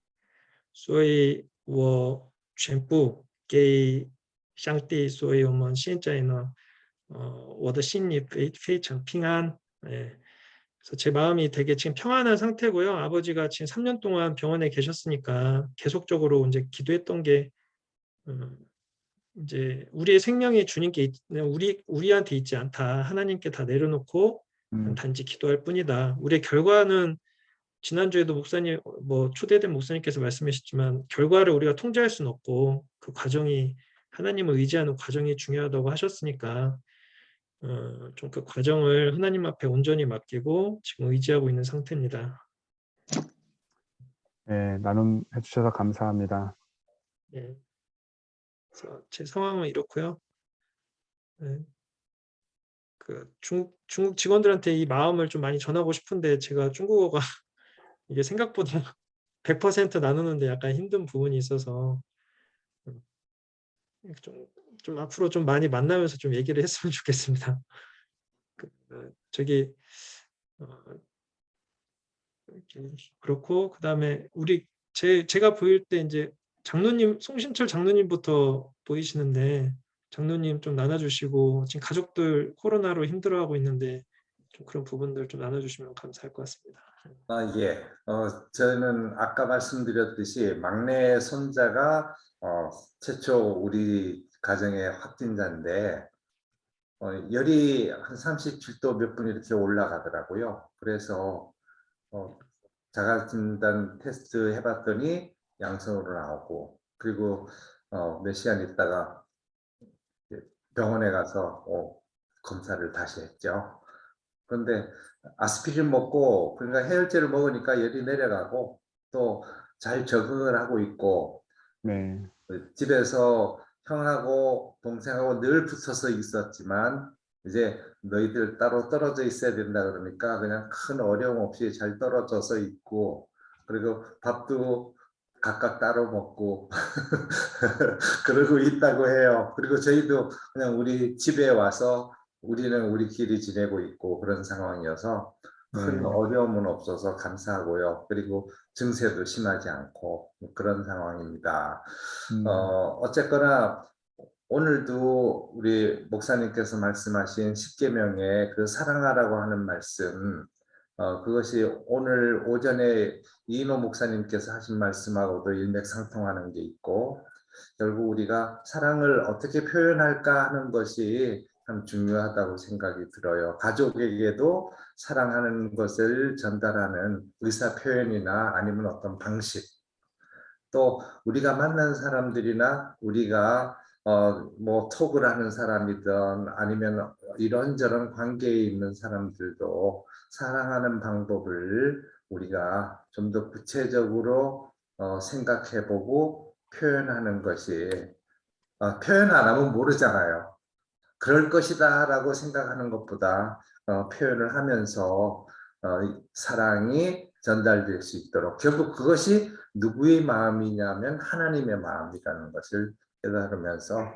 所以我全部给上帝，所以我们现在呢，我的心里非常平安，예. 그래서 제 마음이 되게 지금 평안한 상태고요. 아버지가 지금 3년 동안 병원에 계셨으니까 계속적으로 이제 기도했던 게 이제 우리의 생명이 주님께 우리한테 있지 않다. 하나님께 다 내려놓고 단지 기도할 뿐이다. 우리의 결과는 지난주에도 목사님 초대된 목사님께서 말씀하셨지만 결과를 우리가 통제할 수는 없고 그 과정이 하나님을 의지하는 과정이 중요하다고 하셨으니까 좀 그 과정을 하나님 앞에 온전히 맡기고 지금 의지하고 있는 상태입니다. 네, 나눔해 주셔서 감사합니다. 네. 그래서 제 상황은 이렇고요. 네. 그 중국 직원들한테 이 마음을 좀 많이 전하고 싶은데 제가 중국어가 이게 생각보다 100% 나누는데 약간 힘든 부분이 있어서 좀 앞으로 좀 많이 만나면서 좀 얘기를 했으면 좋겠습니다. 저기 그렇고 그다음에 제가 보일 때 이제 장로님 송신철 장로님부터 보이시는데 장로님 좀 나눠주시고 지금 가족들 코로나로 힘들어하고 있는데 좀 그런 부분들 좀 나눠주시면 감사할 것 같습니다. 예. 저는 아까 말씀드렸듯이 막내 손자가 최초 우리 가정의 확진자인데 열이 한 37도 몇 분 이렇게 올라가더라고요. 그래서 자가진단 테스트 해봤더니 양성으로 나오고 그리고 몇 시간 있다가 병원에 가서 검사를 다시 했죠. 그런데 아스피린 먹고 그러니까 해열제를 먹으니까 열이 내려가고 또 잘 적응을 하고 있고 네. 집에서 형하고 동생하고 늘 붙어서 있었지만 이제 너희들 따로 떨어져 있어야 된다 그러니까 그냥 큰 어려움 없이 잘 떨어져서 있고 그리고 밥도 각각 따로 먹고 그러고 있다고 해요. 그리고 저희도 그냥 우리 집에 와서 우리는 우리끼리 지내고 있고 그런 상황이어서 큰 어려움은 없어서 감사하고요. 그리고 증세도 심하지 않고 그런 상황입니다. 어쨌거나 오늘도 우리 목사님께서 말씀하신 십계명의 그 사랑하라고 하는 말씀 그것이 오늘 오전에 이인호 목사님께서 하신 말씀하고도 일맥상통하는 게 있고 결국 우리가 사랑을 어떻게 표현할까 하는 것이 참 중요하다고 생각이 들어요. 가족에게도 사랑하는 것을 전달하는 의사 표현이나 아니면 어떤 방식 또 우리가 만난 사람들이나 우리가 뭐 톡을 하는 사람이든 아니면 이런저런 관계에 있는 사람들도 사랑하는 방법을 우리가 좀 더 구체적으로 생각해보고 표현하는 것이 표현 안 하면 모르잖아요. 그럴 것이다 라고 생각하는 것보다 표현을 하면서 사랑이 전달될 수 있도록 결국 그것이 누구의 마음이냐면 하나님의 마음이라는 것을 깨달으면서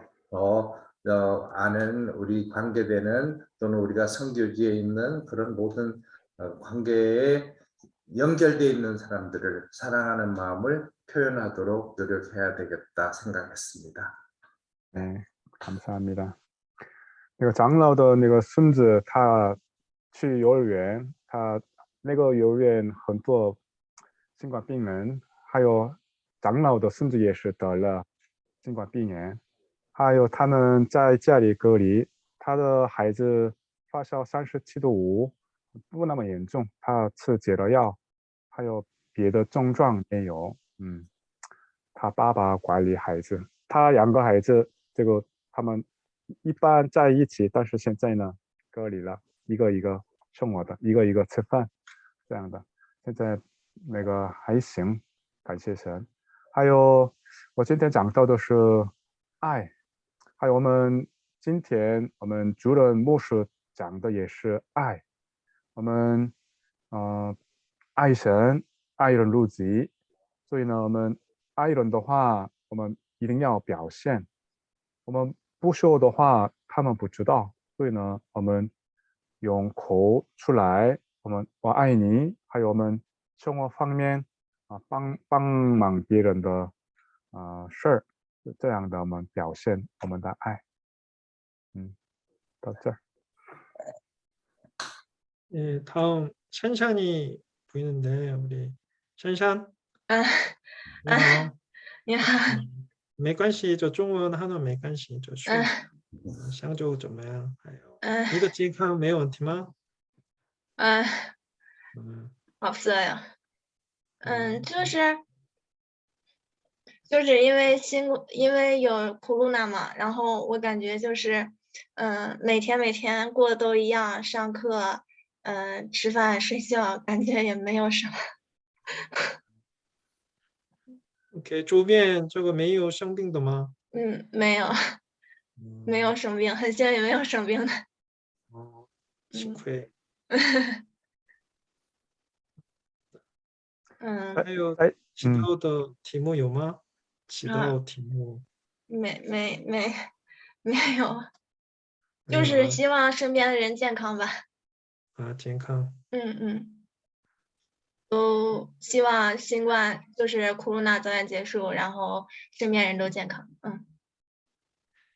아는 우리 관계되는 또는 우리가 선교지에 있는 그런 모든 관계에 연결되어 있는 사람들을 사랑하는 마음을 표현하도록 노력해야 되겠다 생각했습니다. 네, 감사합니다. 那个长老的那个孙子，他去幼儿园，他那个幼儿园很多新冠病人，还有长老的孙子也是得了新冠病人，还有他们在家里隔离，他的孩子发烧37.5度，不那么严重，他吃解热药，还有别的症状没有。他爸爸管理孩子，他两个孩子，这个他们一般在一起，但是现在呢隔离了，一个一个生活的，一个一个吃饭这样的。现在那个还行，感谢神。还有我今天讲到的是爱，还有今天我们主任牧师讲的也是爱，我们呃爱神，爱人如己，所以呢，我们爱人的话，我们一定要表现，我们不说的话，他们不知道，所以呢，我们用口出来，我爱你，还有我们生活方面帮忙别人的事儿，这样的我们表现我们的爱。到这儿。 예, 다음 샨샨이 보이는데 우리 샨샨 啊啊， 니하오. 你好， 没关系，就中文한원没关系，就嗯香洲怎么样？还有嗯你的健康没有问题吗？嗯，嗯없어요。 嗯就是因为有 corona 嘛，然后我感觉就是，每天过得都一样，上课，吃饭睡觉，感觉也没有什么。，OK，周边这个没有生病的吗？没有没有嗯，生病，很幸运没有生病的。哦，幸嗯亏。嗯，还有哎，其他的题目有吗？其他啊，题目没有，没有啊？就是希望身边的人健康吧。啊，健康。都希望新冠就是 corona 早点结束，然后身边人都健康。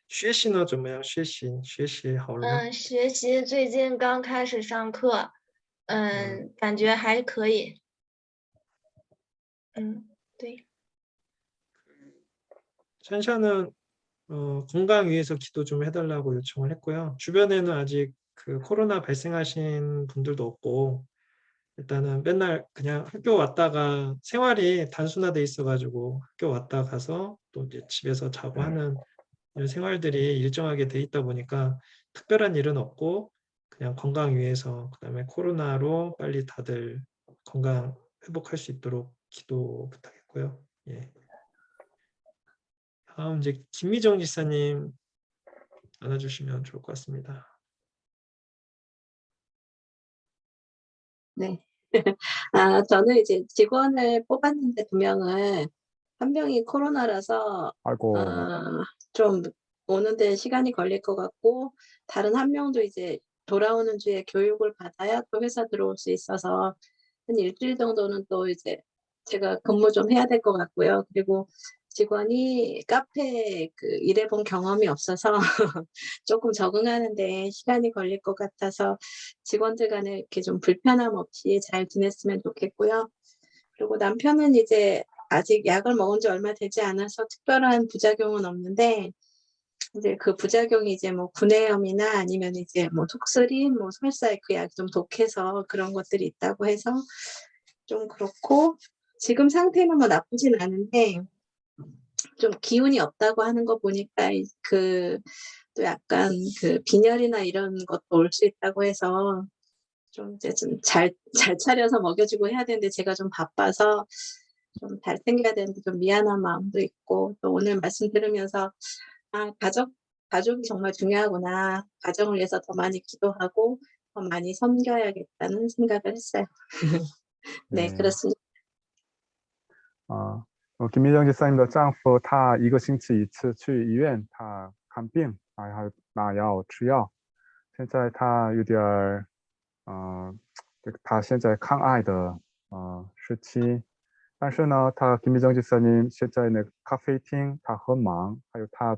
学习呢怎么样？学习好了吗？学习最近刚开始上课，感觉还可以。对。 샨샤는 건강 위해서 기도 좀 해달라고 요청을 했고요. 주변에는 아직 그 코로나 발생하신 분들도 없고 일단은 맨날 그냥 학교 왔다가 생활이 단순화돼 있어가지고 학교 왔다 가서 또 이제 집에서 자고 하는 이런 생활들이 일정하게 돼 있다 보니까 특별한 일은 없고 그냥 건강 위해서 그다음에 코로나로 빨리 다들 건강 회복할 수 있도록 기도 부탁했고요. 예. 다음 이제 김미정 지사님 나눠주시면 좋을 것 같습니다. 네. 저는 이제 직원을 뽑았는데 2명을, 한 명이 코로나라서 아이고. 좀 오는데 시간이 걸릴 것 같고, 다른 한 명도 이제 돌아오는 주에 교육을 받아야 또 회사 들어올 수 있어서 한 일주일 정도는 또 이제 제가 근무 좀 해야 될 것 같고요. 그리고 직원이 카페 일해본 경험이 없어서 조금 적응하는 데 시간이 걸릴 것 같아서 직원들 간에 이렇게 좀 불편함 없이 잘 지냈으면 좋겠고요. 그리고 남편은 이제 아직 약을 먹은 지 얼마 되지 않아서 특별한 부작용은 없는데, 이제 그 부작용이 이제 뭐 구내염이나 아니면 이제 뭐 속쓰림, 뭐 설사 그 약이 좀 독해서 그런 것들이 있다고 해서 좀 그렇고, 지금 상태는 뭐 나쁘진 않은데 좀 기운이 없다고 하는 거 보니까 또 약간 빈혈이나 이런 것도 올 수 있다고 해서 좀 이제 좀 잘 차려서 먹여주고 해야 되는데 제가 좀 바빠서 좀 잘 챙겨야 되는데 좀 미안한 마음도 있고, 또 오늘 말씀 들으면서 가족이 정말 중요하구나. 가정을 위해서 더 많이 기도하고 더 많이 섬겨야겠다는 생각을 했어요. 네, 네. 그렇습니다. 김미정 지사님的丈夫，他一个星期一次去医院，他看病，还拿药吃药。现在他有点儿，他现在抗癌的时期，但是呢，김미정 지사님现在那个咖啡厅他很忙，还有他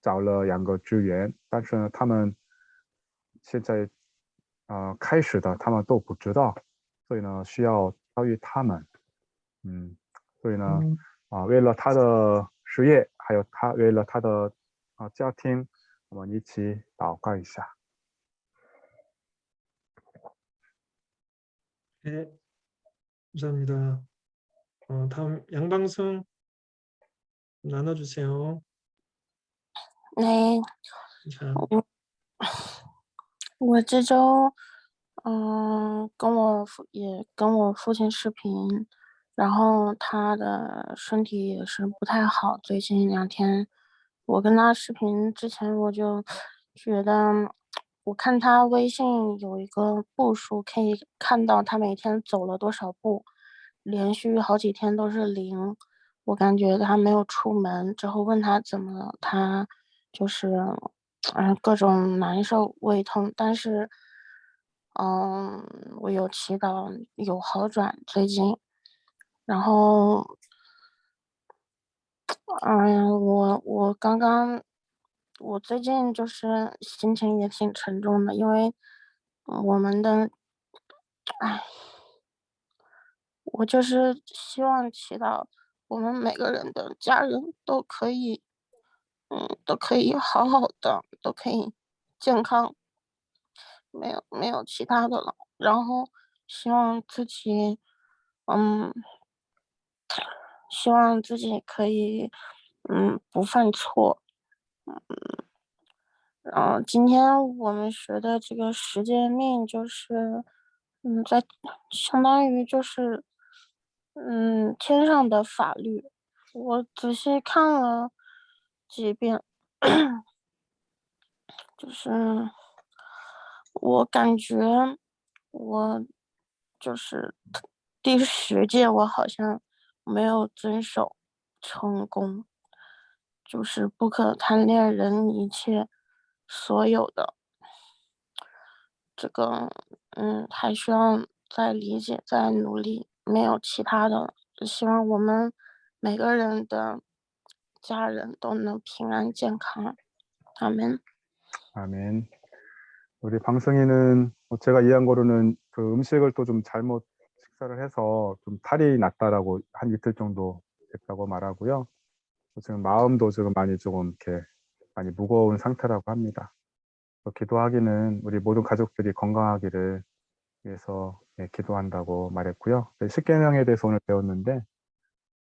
找了2个职员，但是呢，他们现在开始的他们都不知道，所以呢，需要教育他们。所以呢，为了他的事业，还有为了他的家庭我们一起祷告一下。 네, 감사합니다. 다음 양방승 나눠주세요. 네, 자,我这周，跟我父亲视频，然后他的身体也是不太好，最近2天，我跟他视频之前我就觉得，我看他微信有一个步数，可以看到他每天走了多少步，连续好几天都是0，我感觉他没有出门，之后问他怎么了，他就是，各种难受、胃痛，但是，我有祈祷有好转，最近，然后，我最近就是心情也挺沉重的，因为，我们的，唉，我就是希望祈祷我们每个人的家人都可以，都可以好好的，都可以健康，没有其他的了。然后希望自己，嗯，希望自己可以，不犯错。然后今天我们学的这个实践命就是，在相当于就是，天上的法律。我仔细看了几遍，就是我感觉我就是第10届我好像没有遵守成功，就是不可贪恋人一切所有的这个，还需要再理解、再努力，没有其他的了。就希望我们每个人的家人都能平安健康。阿门。 아멘. 우리 방승이는 제가 이해한 거로는 그 음식을 또 좀 잘못 식사를 해서 좀 탈이 났다라고 한 이틀 정도 됐다고 말하고요. 지금 마음도 지금 많이 조금 이렇게 많이 무거운 상태라고 합니다. 기도하기는 우리 모든 가족들이 건강하기를 위해서 기도한다고 말했고요. 10계명에 대해서 오늘 배웠는데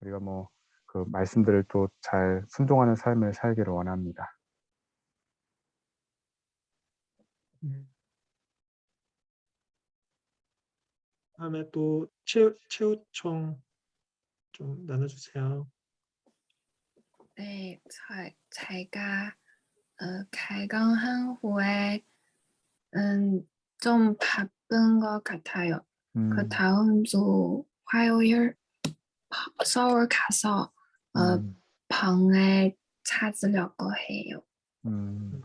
우리가 뭐 그 말씀들을 또 잘 순종하는 삶을 살기를 원합니다. 다음에 또 최우총 좀 나눠주세요. 네, 제가 개강한 후에 좀 바쁜 것 같아요. 그 다음 주 화요일 서울 가서 방을 찾으려고 해요. 음,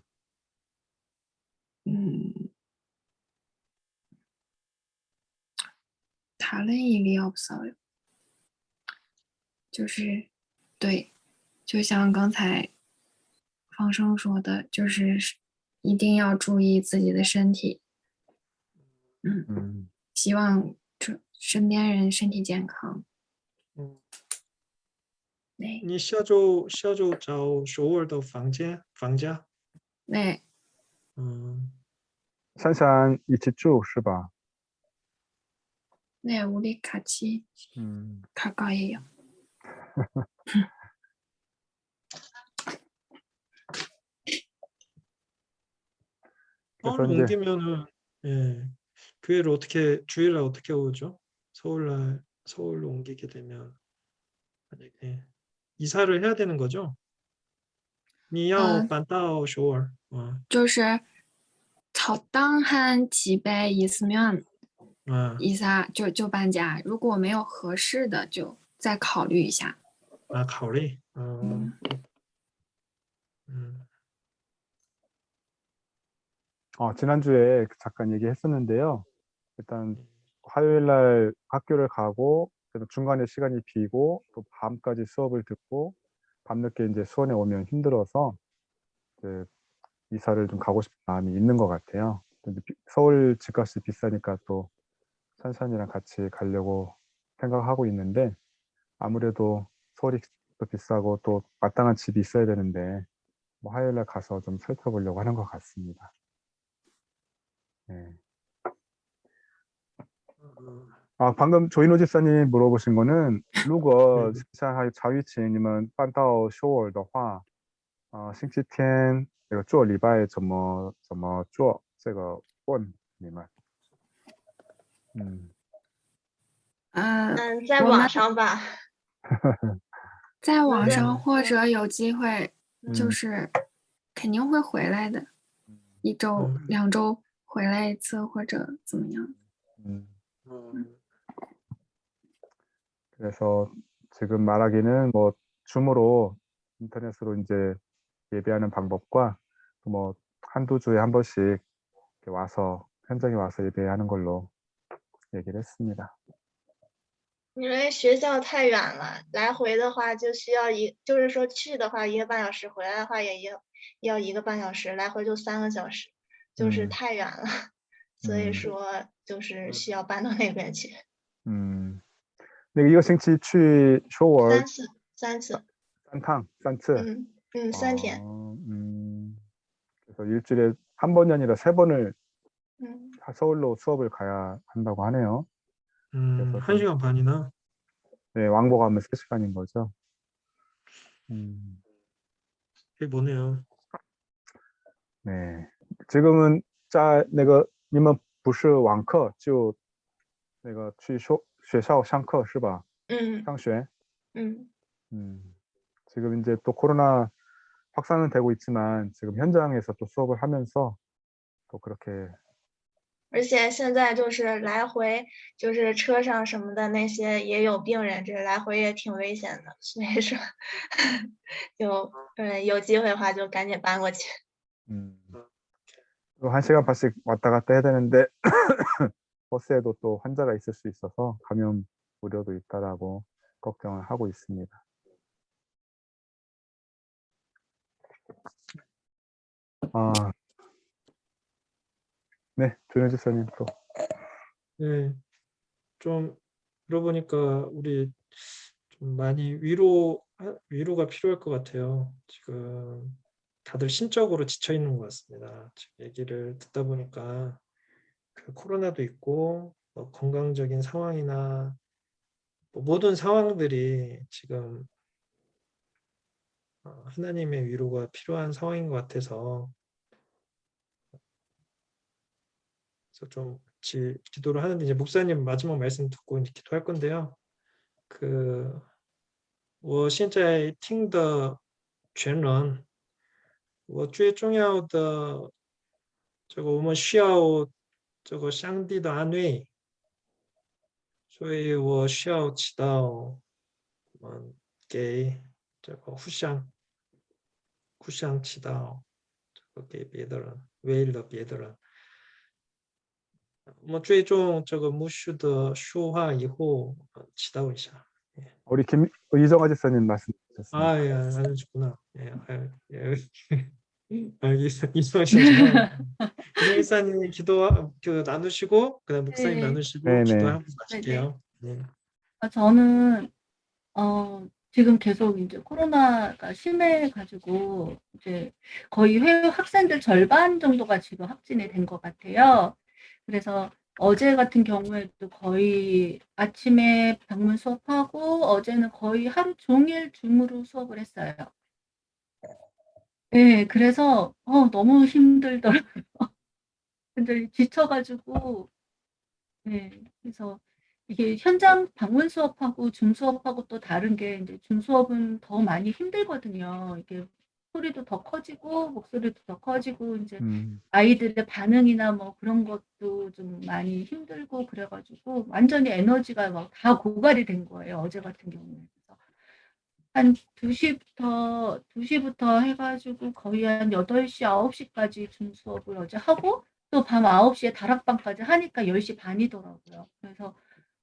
다른 일이 없어요. 就是对，就像刚才方生说的，就是一定要注意自己的身体。希望身边人身体健康。 네. 你下周找首尔的房价？ 네. 珊珊一起住是吧？ 네, 우리 같이 갈 거예요. 서울 옮기면은 교회를 주일날 어떻게 오죠? 서울로 옮기게 되면 만약에 이사를 해야 되는 거죠? 你要搬到首尔。就是적당한 집에 있으면 이사就搬家，如果没有合适的就再考虑一下。考虑。지난주에 잠깐 얘기했었는데요. 일단 화요일 날 학교를 가고 중간에 시간이 비고 또 밤까지 수업을 듣고 밤늦게 이제 수원에 오면 힘들어서 이제 이사를 좀 가고 싶은 마음이 있는 것 같아요. 서울 집값이 비싸니까 또 산산이랑 같이 가려고 생각하고 있는데 아무래도 서울이 또 비싸고 또 마땅한 집이 있어야 되는데 뭐 화요일에 가서 좀 살펴보려고 하는 것 같습니다. 네. 방금 조인호 집사님 물어보신 거는 如果 네. 像还有曹玉琴你们搬到首尔的话星期天这个做礼拜怎么做这个问你们在我们网上吧。在我在网上或者有机会，就嗯是肯定会回来的，1周、2周回来一次或者怎么样。 그래서 지금 말하기는 뭐 줌으로 인터넷으로 이제 예배하는 방법과 뭐 한두 주에 한 번씩 이렇게 와서 현장에 와서 예배하는 걸로 얘기를 했습니다. 因为学校太远了，来回的话就需要就是说去的话1个半小时，回来的话也要1个半小时，来回就3个小时，就是太远了，所以说就是需要搬到那边去。那个一个星期去首尔3次。 3次 3天。 그래서 일주일에 한 번이 아니라 3번을 嗯 서울로 수업을 가야 한다고 하네요. 그래서 1시간 반이나? 네, 왕복하면 3시간인 거죠. 그게 뭐네요. 네. 지금은 在那个你们不是网课就那个去学校上课是吧？上学？ 지금 이제 또 코로나 확산은 되고 있지만 지금 현장에서 또 수업을 하면서 또 그렇게 而且现在就是来回就是车上什么的那些也有病人，这来回也挺危险的，所以说就有机会的话就赶紧搬过去。 또 1시간 반씩 왔다 갔다 해야 되는데 버스에도 또 환자가 있을 수 있어서 감염 우려도 있다라고 걱정을 하고 있습니다. 네, 조윤 집사님 또. 네, 좀 들어보니까 우리 좀 많이 위로가 필요할 것 같아요. 지금 다들 신적으로 지쳐 있는 것 같습니다. 지금 얘기를 듣다 보니까 그 코로나도 있고 뭐 건강적인 상황이나 뭐 모든 상황들이 지금 하나님의 위로가 필요한 상황인 것 같아서 그래서 좀 기도를 하는데 이제 목사님 마지막 말씀 듣고 이제 기도할 건데요. 我现在听的全人，我最重要的这个我们需要这个上帝的安慰，所以我需要祈祷，我们给这个互相祈祷，这个给别的人，为了别的人。我们最终这个牧师的说话以后祈祷一下。 우리 이정아 집사님 말씀 주셨습니다. 아, 예, 알려줬구나. 예, 알겠습니다. 이성 이사님 기도 나누시고 그다음 목사님 네. 나누시고 네네. 기도하고 마실게요. 네. 저는 지금 계속 이제 코로나가 심해가지고 이제 거의 해외 학생들 절반 정도가 지금 확진이 된 것 같아요. 그래서 어제 같은 경우에도 거의 아침에 방문 수업하고 어제는 거의 하루 종일 줌으로 수업을 했어요. 네, 그래서 너무 힘들더라고요. 근데 지쳐가지고 네, 그래서 이게 현장 방문 수업하고 줌 수업하고 또 다른 게 이제 줌 수업은 더 많이 힘들거든요. 이게 소리도 더 커지고 목소리도 더 커지고 이제 아이들의 반응이나 뭐 그런 것도 좀 많이 힘들고 그래가지고 완전히 에너지가 막 다 고갈이 된 거예요. 어제 같은 경우에. 그래서 한 2시부터 해가지고 거의 한 8시, 9시까지 줌 수업을 어제 하고 또 밤 9시에 다락방까지 하니까 10시 반이더라고요. 그래서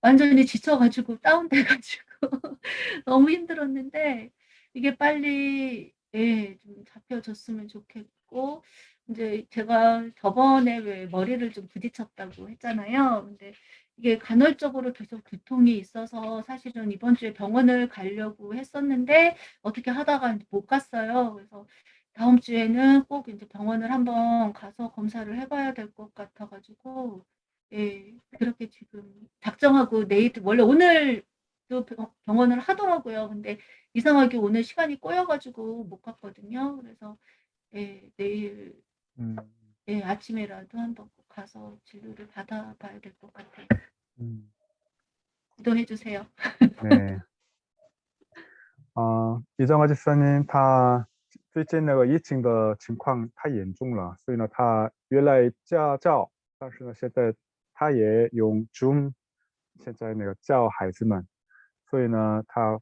완전히 지쳐가지고 다운돼가지고 너무 힘들었는데 이게 빨리 좀 잡혀졌으면 좋겠고 이제 제가 저번에 왜 머리를 좀 부딪혔다고 했잖아요. 근데 이게 간헐적으로 계속 두통이 있어서 사실은 이번 주에 병원을 가려고 했었는데 어떻게 하다가 못 갔어요. 그래서 다음 주에는 꼭 이제 병원을 한번 가서 검사를 해봐야 될 것 같아가지고, 예, 그렇게 지금 작정하고 내일, 원래 오늘도 병원을 하더라고요. 근데 이상하게 오늘 시간이 꼬여가지고 못 갔거든요. 그래서, 예, 내일, 음, 예, 아침에라도 한번 꼭 가서 진료를 받아봐야 될 것 같아요. 음, 기도해주세요. 네. 李正华先生他最近那个疫情的情况太严重了，所以呢，他原来家教，但是呢，现在他也用 Zoom，现在那个教孩子们，所以呢，他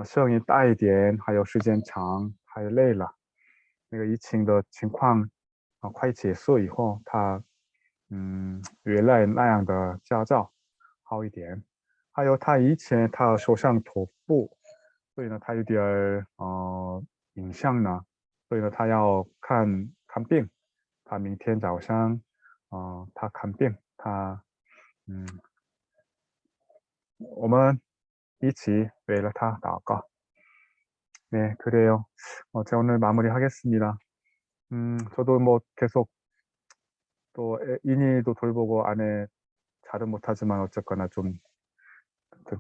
声音大一点，还有时间长，太累了。那个疫情的情况快结束以后，他原来那样的家教好一点。还有他以前他手上头部，所以呢，他有点影响呢，所以呢，他要看病。他明天早上他看病，我们一起为了他祷告。 네, 그래요. 제가 오늘 마무리하겠습니다. 저도 뭐 계속 또 인이도 돌보고 아내 잘은 못하지만 어쨌거나 좀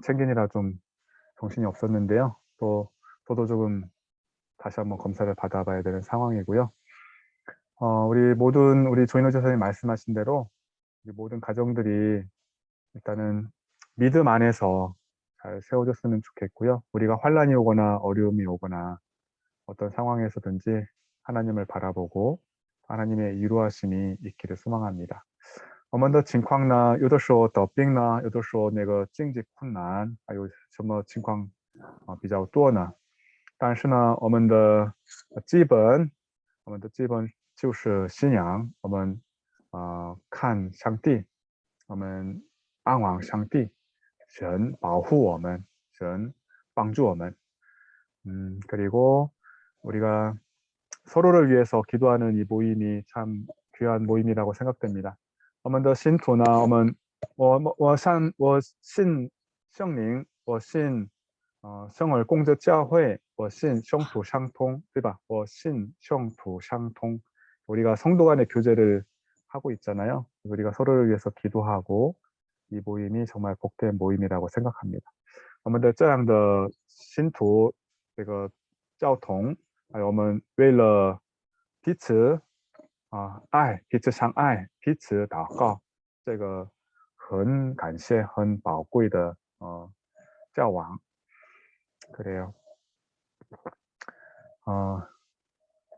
챙기느라 좀 정신이 없었는데요. 또 저도 조금 다시 한번 검사를 받아봐야 되는 상황이고요. 우리 조인호 교사님 말씀하신 대로 우리 모든 가정들이 일단은 믿음 안에서 잘 세워졌으면 좋겠고요. 우리가 환란이 오거나 어려움이 오거나 어떤 상황에서든지 하나님을 바라보고 하나님의 이루하심이 있기를 소망합니다. 我们的情况呢，有的时候得病呢，有的时候那个经济困难，还有什么情况比较多呢？但是呢，我们的基本就是信仰，我们看上帝，我们盼望上帝，神保护我们，神帮助我们。 그리고 우리가 서로를 위해서 기도하는 이 모임이 참 귀한 모임이라고 생각됩니다. 我们的信徒呢，我信圣灵，我信圣而公的教会，我信圣徒相通，对吧？我信圣徒相通。 우리가 성도 간의 교제를 하고 있잖아요. 우리가 서로를 위해서 기도하고 이 모임이 정말 복된 모임이라고 생각합니다. 我们的这样的信徒这个教同，还有我们为了彼此爱，彼此相爱，彼此祷告，这个很感谢，很宝贵的交往。 그래요.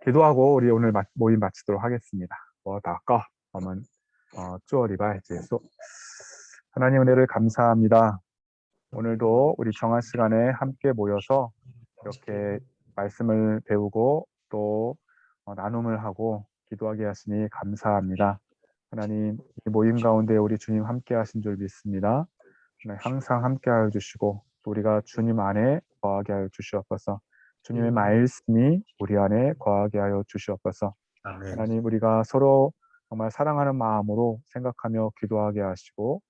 기도하고 우리 오늘 모임 마치도록 하겠습니다. 祷告，我们做礼拜结束。 하나님 은혜를 감사합니다. 오늘도 우리 정한 시간에 함께 모여서 이렇게 말씀을 배우고 또 나눔을 하고 기도하게 하시니 감사합니다. 하나님, 이 모임 가운데 우리 주님 함께 하신 줄 믿습니다. 항상 함께 하여 주시고 또 우리가 주님 안에 거하게 하여 주시옵소서. 주님의 말씀이 우리 안에 거하게 하여 주시옵소서. 아멘. 하나님, 우리가 서로 정말 사랑하는 마음으로 생각하며 기도하게 하시고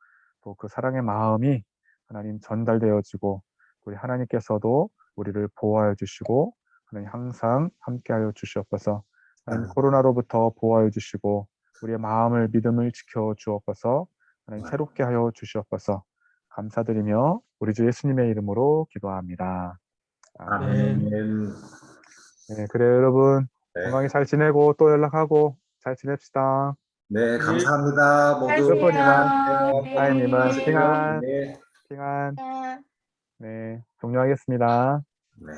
또 그 사랑의 마음이 하나님 전달되어지고 우리 하나님께서도 우리를 보호하여 주시고 하나님 항상 함께하여 주시옵소서. 하나님 코로나로부터 보호하여 주시고 우리의 마음을 믿음을 지켜 주옵소서. 하나님 새롭게 하여 주시옵소서. 감사드리며 우리 주 예수님의 이름으로 기도합니다. 아멘. 네, 그래요 여러분. 네. 건강히 잘 지내고 또 연락하고 잘 지냅시다. 네, 감사합니다. 모두. 안녕하세요. 네. 따님은平安. 네.平安. 아. 네, 종료하겠습니다. 네.